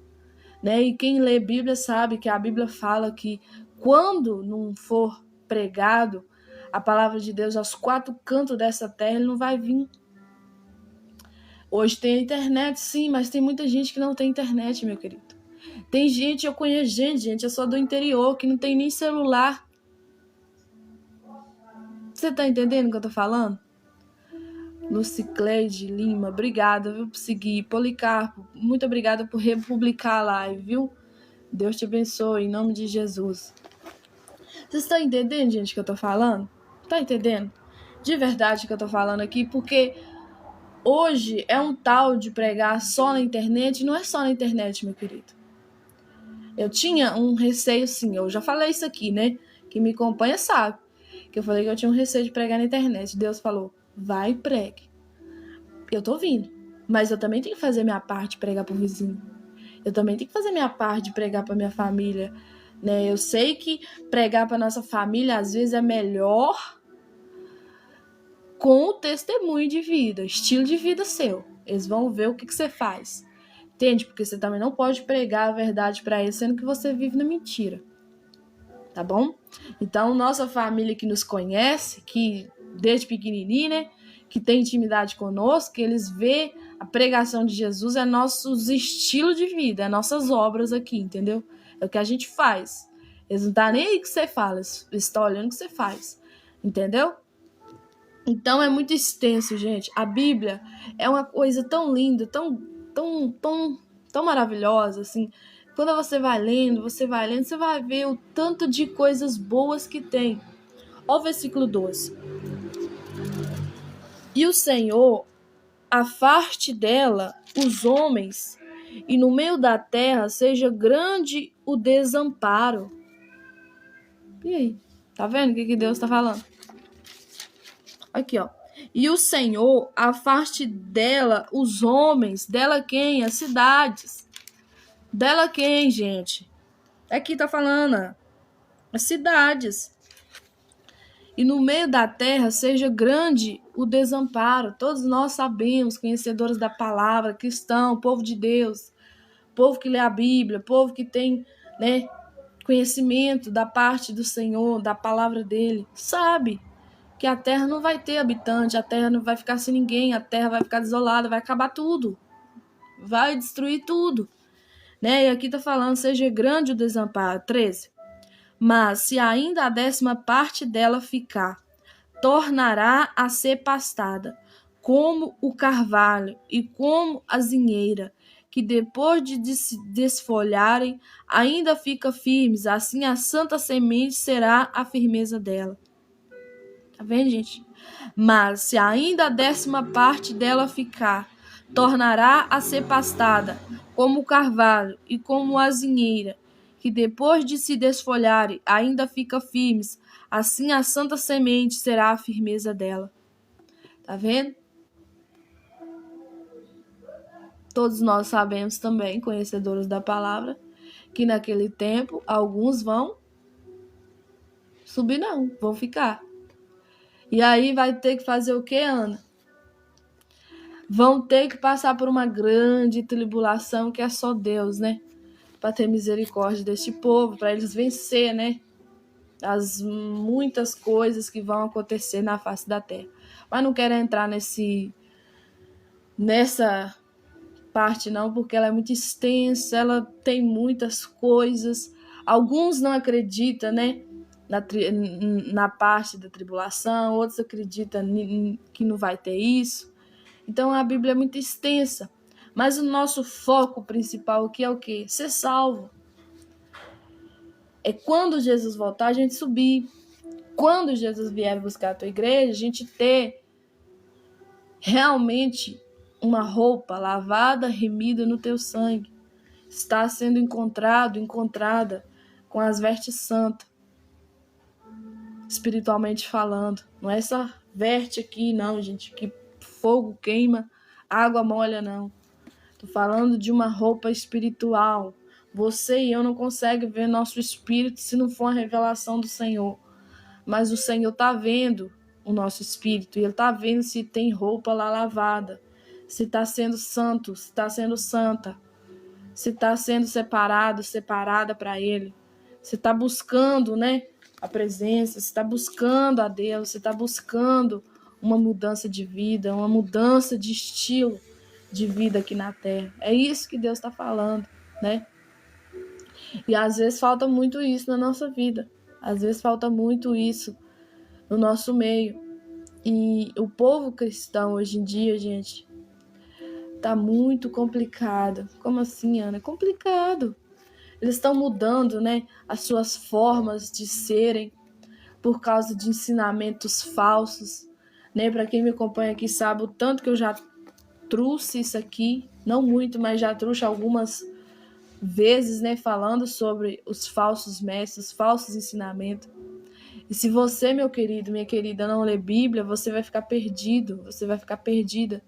Né? E quem lê Bíblia sabe que a Bíblia fala que quando não for pregado a palavra de Deus aos 4 cantos dessa terra, ele não vai vir. Hoje tem a internet, sim, mas tem muita gente que não tem internet, meu querido. Tem gente, eu conheço gente, eu sou do interior, que não tem nem celular. Você tá entendendo o que eu tô falando? Lucicleide Lima, obrigada, viu, por seguir. Policarpo, muito obrigada por republicar a live, viu? Deus te abençoe, em nome de Jesus. Vocês estão entendendo, gente, o que eu tô falando? Tá entendendo? De verdade que eu tô falando aqui, porque hoje é um tal de pregar só na internet, não é só na internet, meu querido. Eu tinha um receio, sim, eu já falei isso aqui, né? Quem me acompanha sabe. Que eu falei que eu tinha um receio de pregar na internet. Deus falou, vai e pregue. Eu tô vindo, mas eu também tenho que fazer minha parte de pregar pro vizinho. Eu também tenho que fazer minha parte de pregar pra minha família, né? Eu sei que pregar pra nossa família às vezes é melhor com o testemunho de vida, estilo de vida seu. Eles vão ver o que você faz. Entende? Porque você também não pode pregar a verdade pra eles, sendo que você vive na mentira. Tá bom? Então, nossa família que nos conhece, que desde pequenininho, né? Que tem intimidade conosco, que eles vê a pregação de Jesus é nossos estilos de vida, é nossas obras aqui, entendeu? É o que a gente faz. Eles não estão nem aí que você fala, eles estão olhando o que você faz, entendeu? Então é muito extenso, gente. A Bíblia é uma coisa tão linda, tão maravilhosa, assim. Quando você vai lendo, você vai ver o tanto de coisas boas que tem. Olha o versículo 12. E o Senhor afaste dela os homens, e no meio da terra seja grande o desamparo. E aí? Tá vendo o que Deus tá falando? Aqui, ó. E o Senhor afaste dela os homens. Dela quem? As cidades. Dela quem, gente? Aqui tá falando, as cidades. E no meio da terra seja grande o desamparo. Todos nós sabemos, conhecedores da palavra, cristão, povo de Deus, povo que lê a Bíblia, povo que tem, né, conhecimento da parte do Senhor, da palavra dele, sabe que a terra não vai ter habitante, a terra não vai ficar sem ninguém, a terra vai ficar desolada, vai acabar tudo, vai destruir tudo, né? E aqui tá falando, seja grande o desamparo. 13. Mas se ainda a 10ª parte dela ficar, tornará a ser pastada, como o carvalho e como a zinheira, que depois de se desfolharem, ainda fica firmes, assim a santa semente será a firmeza dela. Tá vendo, gente? Mas se ainda a 10ª parte dela ficar, tornará a ser pastada, como o carvalho e como a azinheira, que depois de se desfolharem, ainda fica firmes, assim a santa semente será a firmeza dela. Tá vendo? Todos nós sabemos também, conhecedores da palavra, que naquele tempo alguns vão subir, não, vão ficar. E aí vai ter que fazer o que, Ana? Vão ter que passar por uma grande tribulação que é só Deus, né? Para ter misericórdia deste povo, para eles vencer, né? As muitas coisas que vão acontecer na face da terra. Mas não quero entrar nessa parte não, porque ela é muito extensa, ela tem muitas coisas. Alguns não acreditam, né? Na parte da tribulação, outros acreditam que não vai ter isso. Então a Bíblia é muito extensa, mas o nosso foco principal aqui é o quê? Ser salvo. É quando Jesus voltar, a gente subir. Quando Jesus vier buscar a tua igreja, a gente ter realmente uma roupa lavada, remida no teu sangue. está sendo encontrada com as vestes santas, espiritualmente falando. Não é essa veste aqui, não, gente, que fogo queima, água molha, não. Tô falando de uma roupa espiritual. Você e eu não conseguem ver nosso espírito se não for uma revelação do Senhor. Mas o Senhor tá vendo o nosso espírito e Ele tá vendo se tem roupa lá lavada, se tá sendo santo, se tá sendo santa, se tá sendo separada para Ele, se tá buscando, né, a presença, se tá buscando a Deus, se tá buscando uma mudança de vida, uma mudança de estilo de vida aqui na Terra. É isso que Deus está falando, né? E às vezes falta muito isso na nossa vida. Às vezes falta muito isso no nosso meio. E o povo cristão hoje em dia, gente, tá muito complicado. Como assim, Ana? É complicado. Eles estão mudando, né, as suas formas de serem por causa de ensinamentos falsos, né? Para quem me acompanha aqui sabe o tanto que eu já trouxe isso aqui, não muito, mas já trouxe algumas vezes, né, falando sobre os falsos mestres, os falsos ensinamentos. E se você, meu querido, minha querida, não ler Bíblia, você vai ficar perdido, você vai ficar perdida.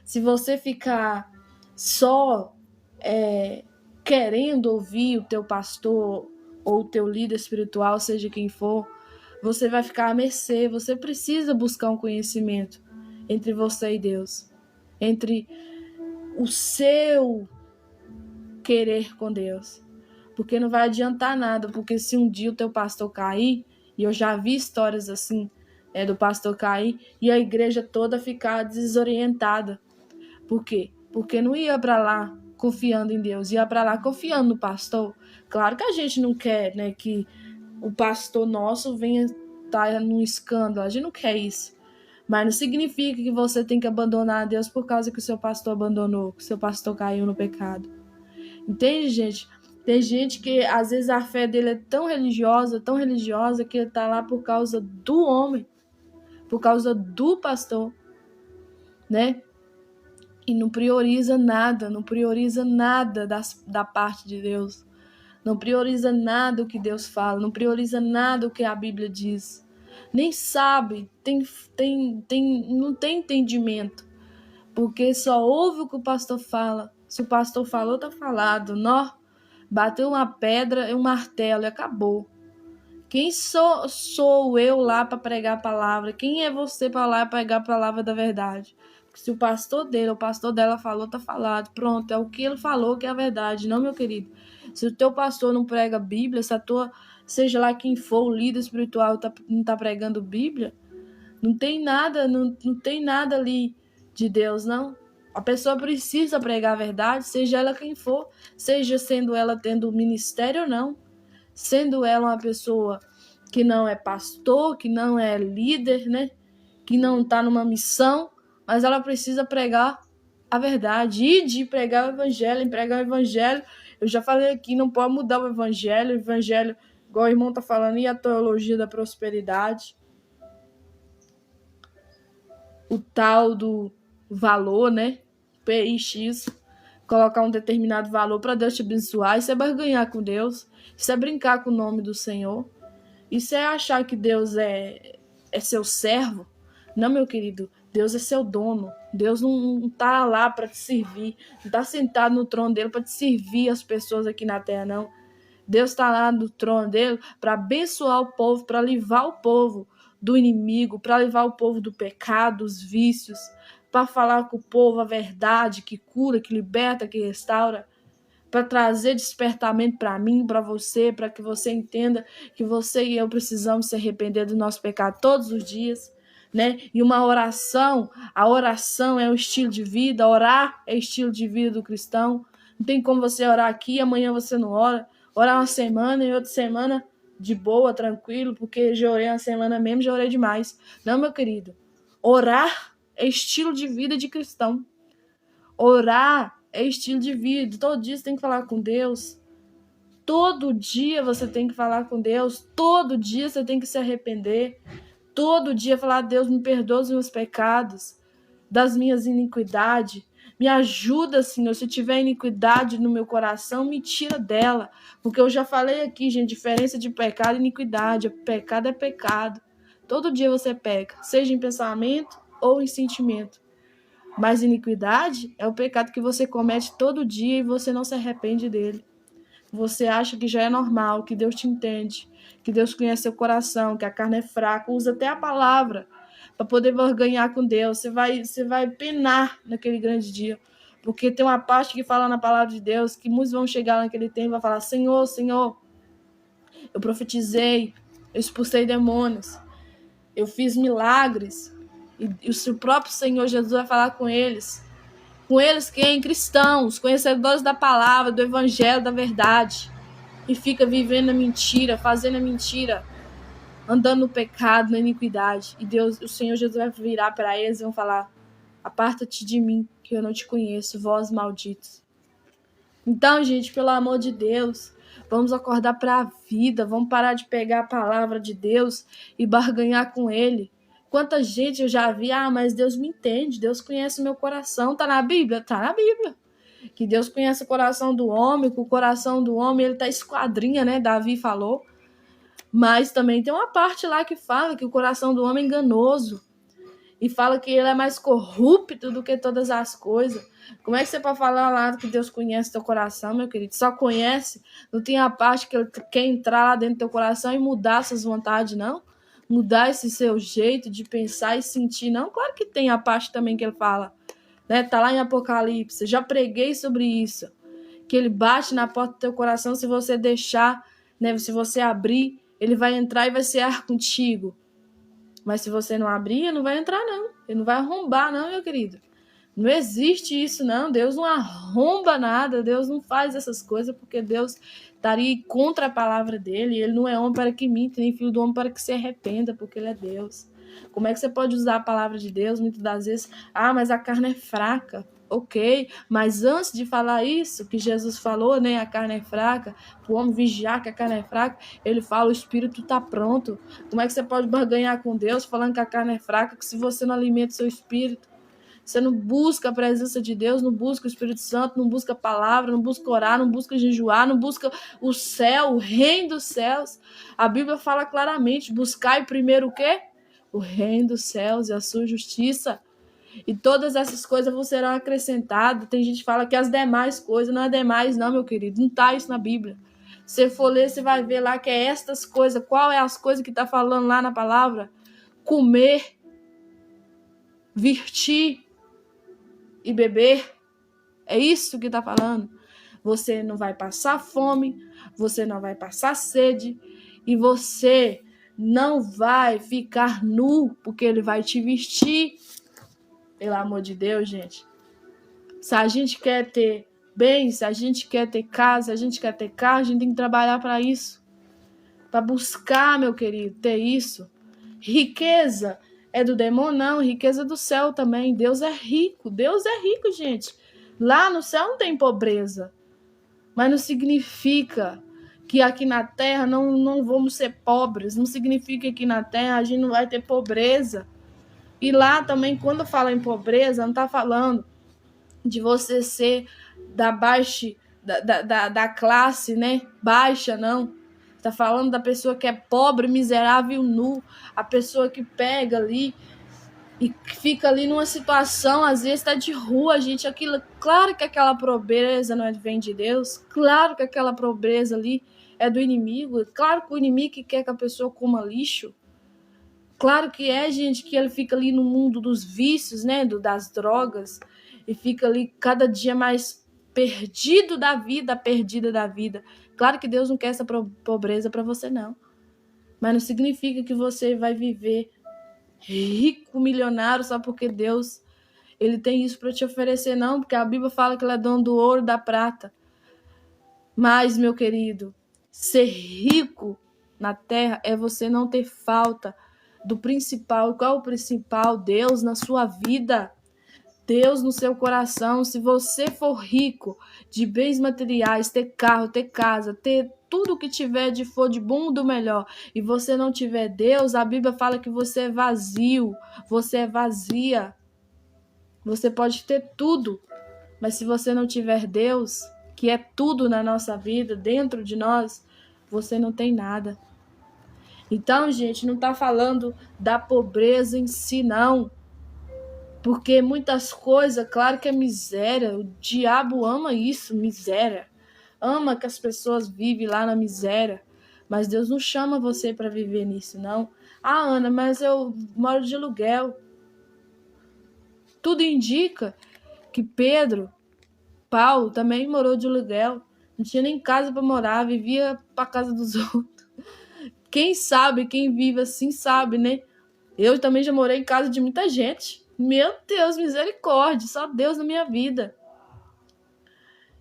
Se você ficar só querendo ouvir o teu pastor ou o teu líder espiritual, seja quem for, você vai ficar à mercê. Você precisa buscar um conhecimento entre você e Deus, entre o seu querer com Deus, porque não vai adiantar nada, porque se um dia o teu pastor cair, e eu já vi histórias assim, do pastor cair e a igreja toda ficar desorientada. Por quê? Porque não ia para lá confiando em Deus, ia para lá confiando no pastor. Claro que a gente não quer, né, que o pastor nosso venha estar num escândalo, a gente não quer isso. Mas não significa que você tem que abandonar a Deus por causa que o seu pastor abandonou, que o seu pastor caiu no pecado. Entende, gente? Tem gente que às vezes a fé dele é tão religiosa, que ele tá lá por causa do homem, por causa do pastor, né? E não prioriza nada da parte de Deus. Não prioriza nada o que Deus fala, não prioriza nada o que a Bíblia diz. Nem sabe, não tem entendimento, porque só ouve o que o pastor fala. Se o pastor falou, tá falado. Nó, bateu uma pedra e um martelo e acabou. Quem sou eu lá para pregar a palavra? Quem é você para lá pregar a palavra da verdade? Porque se o pastor dele, o pastor dela falou, tá falado. Pronto, é o que ele falou que é a verdade, não, meu querido. Se o teu pastor não prega a Bíblia, se a tua, seja lá quem for, o líder espiritual não tá pregando Bíblia, não tem nada ali de Deus, não. A pessoa precisa pregar a verdade, seja ela quem for, seja sendo ela tendo ministério ou não, sendo ela uma pessoa que não é pastor, que não é líder, né? Que não está numa missão, mas ela precisa pregar a verdade, e de pregar o evangelho, pregar o evangelho. Eu já falei aqui, não pode mudar o evangelho, igual o irmão está falando, e a teologia da prosperidade. O tal do valor, né? PIX, colocar um determinado valor para Deus te abençoar. Isso é barganhar com Deus. Isso é brincar com o nome do Senhor. Isso é achar que Deus é seu servo. Não, meu querido. Deus é seu dono. Deus não está lá para te servir. Não está sentado no trono dele para te servir as pessoas aqui na terra, não. Deus está lá no trono dele para abençoar o povo, para livrar o povo do inimigo, para livrar o povo do pecado, dos vícios, para falar com o povo a verdade que cura, que liberta, que restaura, para trazer despertamento para mim, para você, para que você entenda que você e eu precisamos se arrepender do nosso pecado todos os dias, né? E uma oração, a oração é o estilo de vida, orar é o estilo de vida do cristão. Não tem como você orar aqui e amanhã você não ora. Orar uma semana e outra semana de boa, tranquilo, porque já orei uma semana mesmo, já orei demais. Não, meu querido. Orar é estilo de vida de cristão. Orar é estilo de vida. Todo dia você tem que falar com Deus. Todo dia você tem que falar com Deus. Todo dia você tem que se arrepender. Todo dia falar: Deus, me perdoa os meus pecados, das minhas iniquidades, Me ajuda, Senhor. Se tiver iniquidade no meu coração, me tira dela. Porque eu já falei aqui, gente, diferença de pecado e iniquidade. Pecado é pecado. Todo dia você peca, seja em pensamento ou em sentimento. Mas iniquidade é o pecado que você comete todo dia e você não se arrepende dele. Você acha que já é normal, que Deus te entende, que Deus conhece seu coração, que a carne é fraca, usa até a palavra para poder barganhar com Deus. Você vai penar naquele grande dia. Porque tem uma parte que fala na palavra de Deus que muitos vão chegar naquele tempo e vão falar: Senhor, Senhor, eu profetizei, eu expulsei demônios, eu fiz milagres. E o próprio Senhor Jesus vai falar com eles. Com eles quem? Cristãos, conhecedores da palavra, do evangelho, da verdade. E fica vivendo a mentira, fazendo a mentira, andando no pecado, na iniquidade. E Deus, o Senhor Jesus vai virar para eles e vão falar: aparta-te de mim, que eu não te conheço, vós malditos. Então, gente, pelo amor de Deus, vamos acordar para a vida, vamos parar de pegar a palavra de Deus e barganhar com Ele. Quanta gente eu já vi: mas Deus me entende, Deus conhece o meu coração. Tá na Bíblia? Tá na Bíblia. Que Deus conhece o coração do homem, que o coração do homem, ele tá esquadrinha, né? Davi falou. Mas também tem uma parte lá que fala que o coração do homem é enganoso. E fala que ele é mais corrupto do que todas as coisas. Como é que você pode falar lá que Deus conhece teu coração, meu querido? Só conhece, não tem a parte que ele quer entrar lá dentro do teu coração e mudar suas vontades, não? Mudar esse seu jeito de pensar e sentir, não? Claro que tem a parte também que ele fala, né? Tá lá em Apocalipse, já preguei sobre isso. Que ele bate na porta do teu coração, se você deixar, né? Se você abrir, ele vai entrar e vai cear contigo. Mas se você não abrir, ele não vai entrar, não. Ele não vai arrombar, não, meu querido. Não existe isso, não. Deus não arromba nada. Deus não faz essas coisas porque Deus estaria contra a palavra dele. Ele não é homem para que minta, nem filho do homem para que se arrependa, porque ele é Deus. Como é que você pode usar a palavra de Deus muitas das vezes? Mas a carne é fraca. Ok, mas antes de falar isso, que Jesus falou, né, a carne é fraca, o homem vigiar que a carne é fraca, ele fala: o espírito está pronto. Como é que você pode barganhar com Deus falando que a carne é fraca, que se você não alimenta o seu espírito, você não busca a presença de Deus, não busca o Espírito Santo, não busca a palavra, não busca orar, não busca jejuar, não busca o céu, o reino dos céus. A Bíblia fala claramente: buscai primeiro o quê? O reino dos céus e a sua justiça. E todas essas coisas vos serão acrescentadas. Tem gente que fala que as demais coisas, não é demais não, meu querido. Não está isso na Bíblia. Se for ler, você vai ver lá que é estas coisas. Qual é as coisas que está falando lá na palavra? Comer, vestir e beber. É isso que está falando. Você não vai passar fome, você não vai passar sede e você não vai ficar nu, porque ele vai te vestir. Pelo amor de Deus, gente. Se a gente quer ter bens, se a gente quer ter casa, se a gente quer ter carro, a gente tem que trabalhar para isso. Para buscar, meu querido, ter isso. Riqueza é do demônio? Não, riqueza é do céu também. Deus é rico, gente. Lá no céu não tem pobreza. Mas não significa que aqui na terra não vamos ser pobres. Não significa que aqui na terra a gente não vai ter pobreza. E lá também, quando fala em pobreza, não está falando de você ser da classe, né, baixa, não. Está falando da pessoa que é pobre, miserável, nu. A pessoa que pega ali e fica ali numa situação, às vezes está de rua, gente. Aquilo, claro que aquela pobreza não vem de Deus. Claro que aquela pobreza ali é do inimigo. Claro que o inimigo que quer que a pessoa coma lixo. Claro que é, gente, que ele fica ali no mundo dos vícios, né, das drogas, e fica ali cada dia mais perdida da vida. Claro que Deus não quer essa pobreza para você, não. Mas não significa que você vai viver rico, milionário, só porque Deus ele tem isso para te oferecer, não. Porque a Bíblia fala que ele é dono do ouro e da prata. Mas, meu querido, ser rico na terra é você não ter falta do principal. Qual é o principal? Deus na sua vida, Deus no seu coração. Se você for rico de bens materiais, ter carro, ter casa, ter tudo que tiver for de bom do melhor, e você não tiver Deus, a Bíblia fala que você é vazio, você é vazia. Você pode ter tudo, Mas se você não tiver Deus, que é tudo na nossa vida, dentro de nós, você não tem nada. Então, gente, não está falando da pobreza em si, não. Porque muitas coisas, claro que é miséria, o diabo ama isso, miséria. Ama que as pessoas vivem lá na miséria. Mas Deus não chama você para viver nisso, não. Ah, Ana, mas eu moro de aluguel. Tudo indica que Paulo também morou de aluguel. Não tinha nem casa para morar, vivia para casa dos outros. Quem sabe, quem vive assim sabe, né? Eu também já morei em casa de muita gente. Meu Deus, misericórdia, só Deus na minha vida.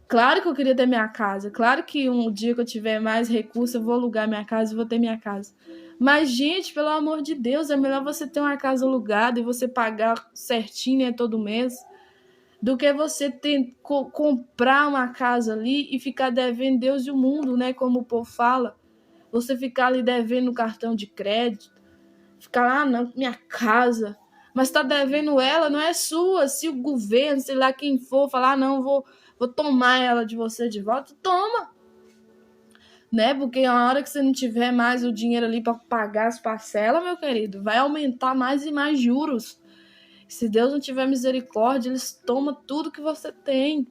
Claro que eu queria ter minha casa. Claro que um dia que eu tiver mais recursos, eu vou alugar minha casa e vou ter minha casa. Mas, gente, pelo amor de Deus, é melhor você ter uma casa alugada e você pagar certinho, né, todo mês, do que você comprar uma casa ali e ficar devendo Deus e o mundo, né, como o povo fala. Você ficar ali devendo no cartão de crédito, ficar lá, não, minha casa, mas tá devendo ela, não é sua. Se o governo, sei lá quem for, falar, não, vou tomar ela de você de volta, toma. Né? Porque a hora que você não tiver mais o dinheiro ali para pagar as parcelas, meu querido, vai aumentar mais e mais juros. Se Deus não tiver misericórdia, eles tomam tudo que você tem.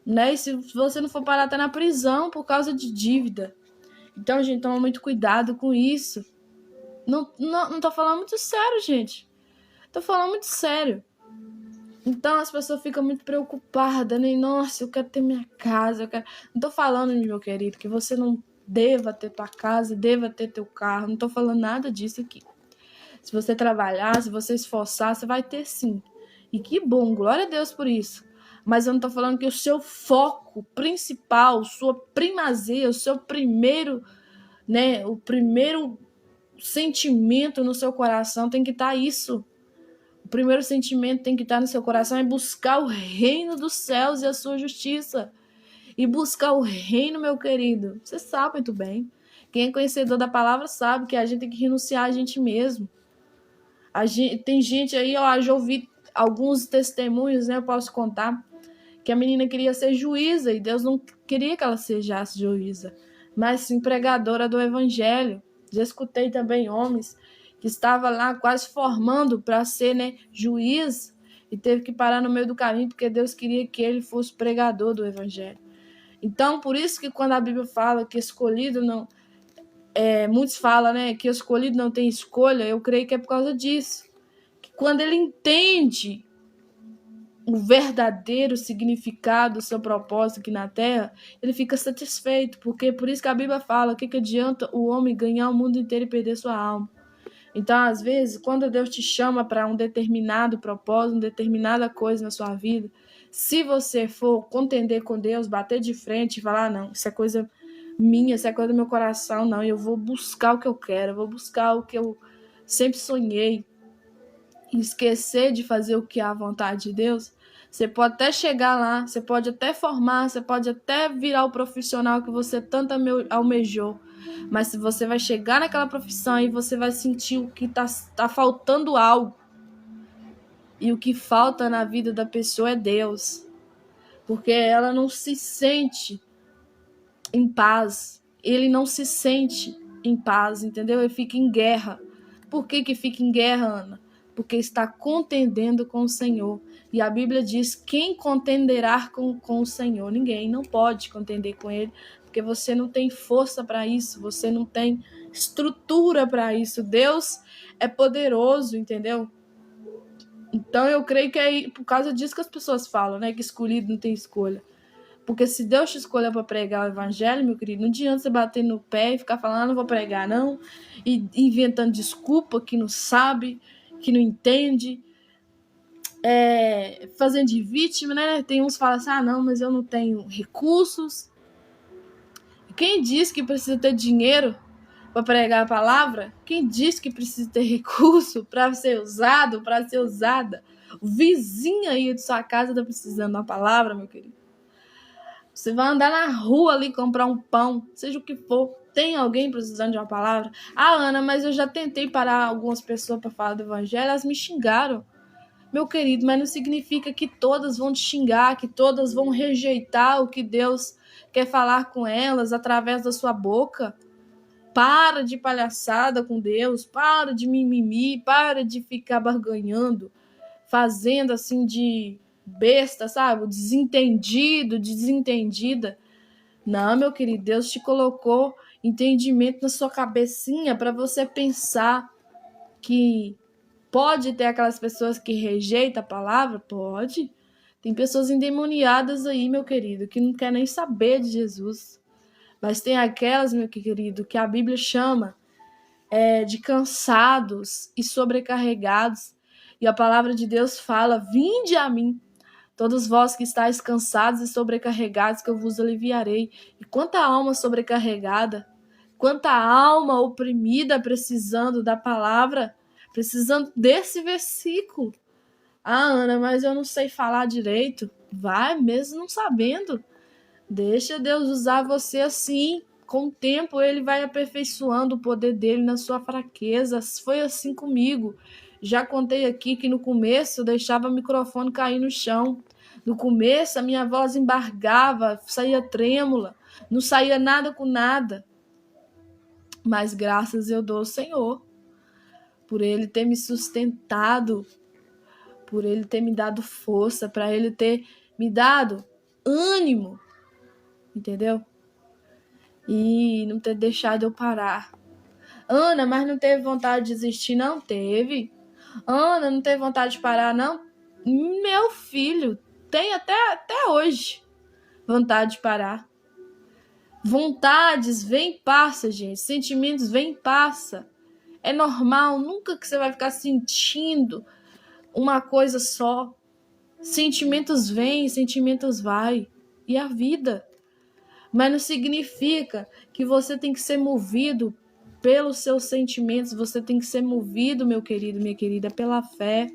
Né? E se você não for parar até na prisão por causa de dívida. Então, gente, toma muito cuidado com isso. Não tô falando muito sério, gente. Tô falando muito sério. Então as pessoas ficam muito preocupadas, né? Nossa, eu quero ter minha casa, eu quero... Não tô falando, meu querido, que você não deva ter tua casa, deva ter teu carro. Não tô falando nada disso aqui. Se você trabalhar, se você esforçar, você vai ter sim. E que bom, glória a Deus por isso. Mas eu não tô falando que o seu foco principal, sua primazia, o seu primeiro, né? O primeiro sentimento no seu coração tem que estar isso. O primeiro sentimento tem que estar no seu coração é buscar o reino dos céus e a sua justiça. E buscar o reino, meu querido, você sabe muito bem. Quem é conhecedor da palavra sabe que a gente tem que renunciar a gente mesmo. Tem gente aí, ó, já ouvi alguns testemunhos, né? Eu posso contar que a menina queria ser juíza e Deus não queria que ela sejasse juíza, mas sim pregadora do evangelho. Já escutei também homens que estavam lá quase formando para ser, né, juiz e teve que parar no meio do caminho porque Deus queria que ele fosse pregador do evangelho. Então, por isso que quando a Bíblia fala que escolhido não... muitos falam, né, que escolhido não tem escolha, eu creio que é por causa disso. Que quando ele entende o verdadeiro significado do seu propósito aqui na Terra, ele fica satisfeito, porque por isso que a Bíblia fala, o que adianta o homem ganhar o mundo inteiro e perder sua alma? Então, às vezes, quando Deus te chama para um determinado propósito, uma determinada coisa na sua vida, se você for contender com Deus, bater de frente e falar, não, isso é coisa minha, isso é coisa do meu coração, não, eu vou buscar o que eu quero, eu vou buscar o que eu sempre sonhei, e esquecer de fazer o que é a vontade de Deus, você pode até chegar lá, você pode até formar, você pode até virar o profissional que você tanto almejou, mas se você vai chegar naquela profissão e você vai sentir o que tá faltando algo, e o que falta na vida da pessoa é Deus, porque ela não se sente em paz, ele não se sente em paz, entendeu? Ele fica em guerra. Por que fica em guerra, Ana? Porque está contendendo com o Senhor. E a Bíblia diz, quem contenderá com o Senhor? Ninguém, não pode contender com ele, porque você não tem força para isso, você não tem estrutura para isso. Deus é poderoso, entendeu? Então eu creio que é por causa disso que as pessoas falam, né? Que escolhido não tem escolha. Porque se Deus te escolheu para pregar o evangelho, meu querido, não adianta você bater no pé e ficar falando, não vou pregar não, e inventando desculpa que não sabe, que não entende, fazendo de vítima, né? Tem uns que falam assim, não, mas eu não tenho recursos. Quem diz que precisa ter dinheiro para pregar a palavra? Quem diz que precisa ter recurso para ser usado, para ser usada? O vizinho aí de sua casa está precisando da palavra, meu querido. Você vai andar na rua ali, comprar um pão, seja o que for. Tem alguém precisando de uma palavra? Ah, Ana, mas eu já tentei parar algumas pessoas para falar do evangelho, elas me xingaram. meu querido, mas não significa que todas vão te xingar, que todas vão rejeitar o que Deus quer falar com elas através da sua boca. Para de palhaçada com Deus, para de mimimi, para de ficar barganhando, fazendo assim de besta, sabe? Desentendido, desentendida. Não, meu querido, Deus te colocou entendimento na sua cabecinha para você pensar que pode ter aquelas pessoas que rejeitam a palavra? Pode. Tem pessoas endemoniadas aí, meu querido, que não quer nem saber de Jesus. Mas tem aquelas, meu querido, que a Bíblia chama de cansados e sobrecarregados. E a palavra de Deus fala: vinde a mim, todos vós que estáis cansados e sobrecarregados, que eu vos aliviarei. E quanta alma sobrecarregada, quanta alma oprimida, precisando da palavra, precisando desse versículo. Ah, Ana, mas eu não sei falar direito. Vai, mesmo não sabendo. Deixa Deus usar você assim. Com o tempo, ele vai aperfeiçoando o poder dele na sua fraqueza. Foi assim comigo. Já contei aqui que no começo eu deixava o microfone cair no chão. No começo, a minha voz embargava, saía trêmula, não saía nada com nada. Mas graças eu dou ao Senhor, por ele ter me sustentado, por ele ter me dado força, para ele ter me dado ânimo, entendeu? E não ter deixado eu parar. Ana, mas não teve vontade de desistir? Não teve. Ana, não teve vontade de parar? Não. Meu filho, tem até hoje vontade de parar. Vontades vem e passa, gente. Sentimentos vem e passa. É normal, nunca que você vai ficar sentindo uma coisa só. Sentimentos vêm, sentimentos vai. E a vida. Mas não significa que você tem que ser movido pelos seus sentimentos. Você tem que ser movido, meu querido, minha querida, pela fé.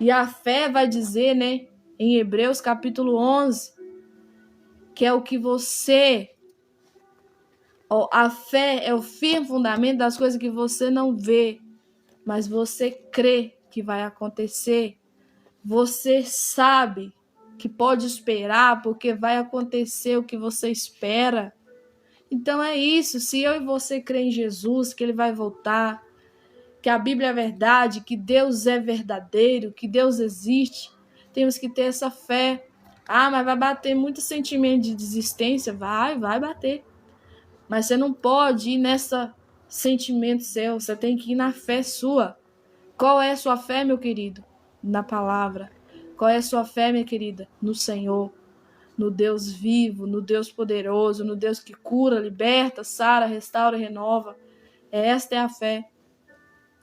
E a fé vai dizer, né, em Hebreus capítulo 11, que é o que você... A fé é o firme fundamento das coisas que você não vê, mas você crê que vai acontecer. Você sabe que pode esperar porque vai acontecer o que você espera. Então é isso, se eu e você crê em Jesus, que ele vai voltar, que a Bíblia é verdade, que Deus é verdadeiro, que Deus existe, temos que ter essa fé. Ah, mas vai bater muito sentimento de desistência? Vai bater. Mas você não pode ir nessa sentimento seu, você tem que ir na fé sua. Qual é a sua fé, meu querido? Na palavra. Qual é a sua fé, minha querida? No Senhor, no Deus vivo, no Deus poderoso, no Deus que cura, liberta, sara, restaura, renova. Esta é a fé.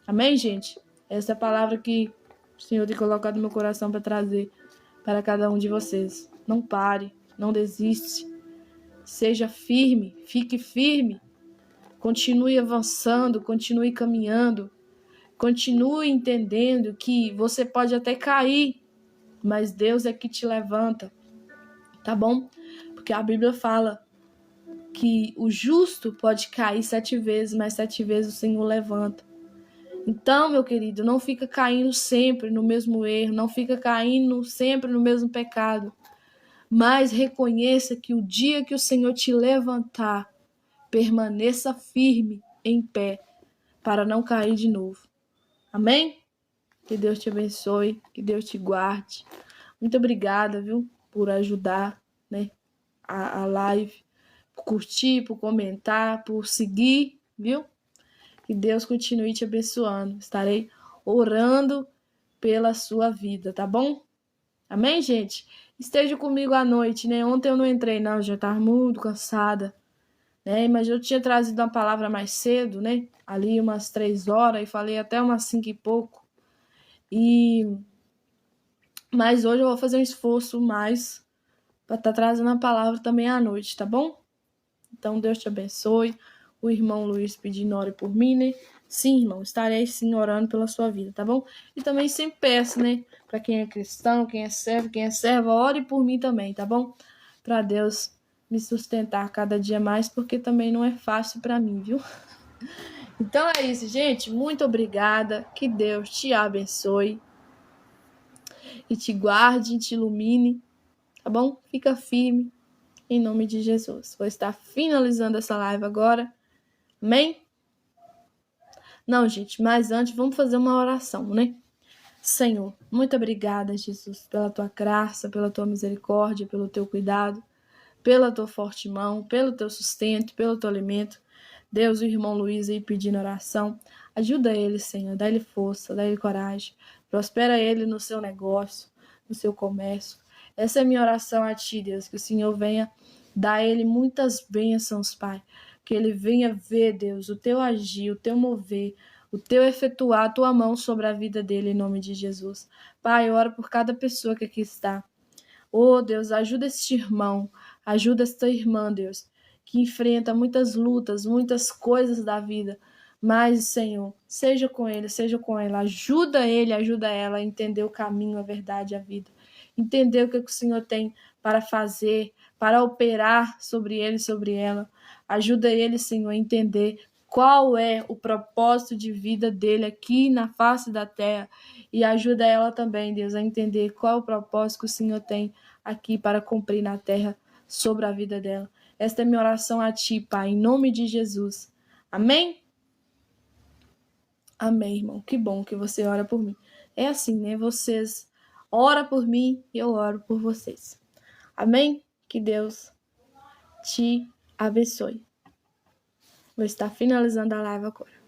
Amém, gente? Essa é a palavra que o Senhor tem colocado no meu coração para trazer para cada um de vocês. Não pare, não desiste. Seja firme, fique firme. Continue avançando, continue caminhando. Continue entendendo que você pode até cair, mas Deus é que te levanta, tá bom? Porque a Bíblia fala que o justo pode cair 7 vezes, mas 7 vezes o Senhor levanta. Então, meu querido, não fica caindo sempre no mesmo erro, não fica caindo sempre no mesmo pecado, mas reconheça que o dia que o Senhor te levantar, permaneça firme, em pé, para não cair de novo. Amém? Que Deus te abençoe, que Deus te guarde. Muito obrigada, viu, por ajudar, né, a live, por curtir, por comentar, por seguir, viu? Que Deus continue te abençoando. Estarei orando pela sua vida, tá bom? Amém, gente? Esteja comigo à noite, né? Ontem eu não entrei, não, eu já estava muito cansada, né? Mas eu tinha trazido uma palavra mais cedo, né? Ali umas 3 horas e falei até umas 5 e pouco. Mas hoje eu vou fazer um esforço mais para estar trazendo a palavra também à noite, tá bom? Então Deus te abençoe. O irmão Luiz pedindo ore por mim, né? Sim, irmão, estarei sim orando pela sua vida, tá bom? E também sempre peço, né? Para quem é cristão, quem é serva, ore por mim também, tá bom? Para Deus me sustentar cada dia mais, porque também não é fácil para mim, viu? Então é isso, gente. Muito obrigada. Que Deus te abençoe. e te guarde, e te ilumine, tá bom? Fica firme, em nome de Jesus. Vou estar finalizando essa live agora, amém? Não, gente, mas antes vamos fazer uma oração, né? Senhor, muito obrigada, Jesus, pela tua graça, pela tua misericórdia, pelo teu cuidado, pela tua forte mão, pelo teu sustento, pelo teu alimento. Deus, o irmão Luiz aí pedindo oração, ajuda ele, Senhor, dá-lhe força, dá-lhe coragem, prospera ele no seu negócio, no seu comércio. Essa é a minha oração a ti, Deus, que o Senhor venha dar a ele muitas bênçãos, Pai, que ele venha ver, Deus, o teu agir, o teu mover, o teu efetuar a tua mão sobre a vida dele, em nome de Jesus. Pai, eu oro por cada pessoa que aqui está. Oh, Deus, ajuda este irmão, ajuda esta irmã, Deus, que enfrenta muitas lutas, muitas coisas da vida. Mas, Senhor, seja com ele, seja com ela. Ajuda ele, ajuda ela a entender o caminho, a verdade, a vida. Entender o que o Senhor tem para fazer, para operar sobre ele, sobre ela. Ajuda ele, Senhor, a entender qual é o propósito de vida dele aqui na face da terra. E ajuda ela também, Deus, a entender qual é o propósito que o Senhor tem aqui para cumprir na terra sobre a vida dela. Esta é minha oração a ti, Pai, em nome de Jesus. Amém? Amém, irmão. Que bom que você ora por mim. É assim, né? Vocês oram por mim e eu oro por vocês. Amém? Que Deus te abençoe. Vou estar finalizando a live agora.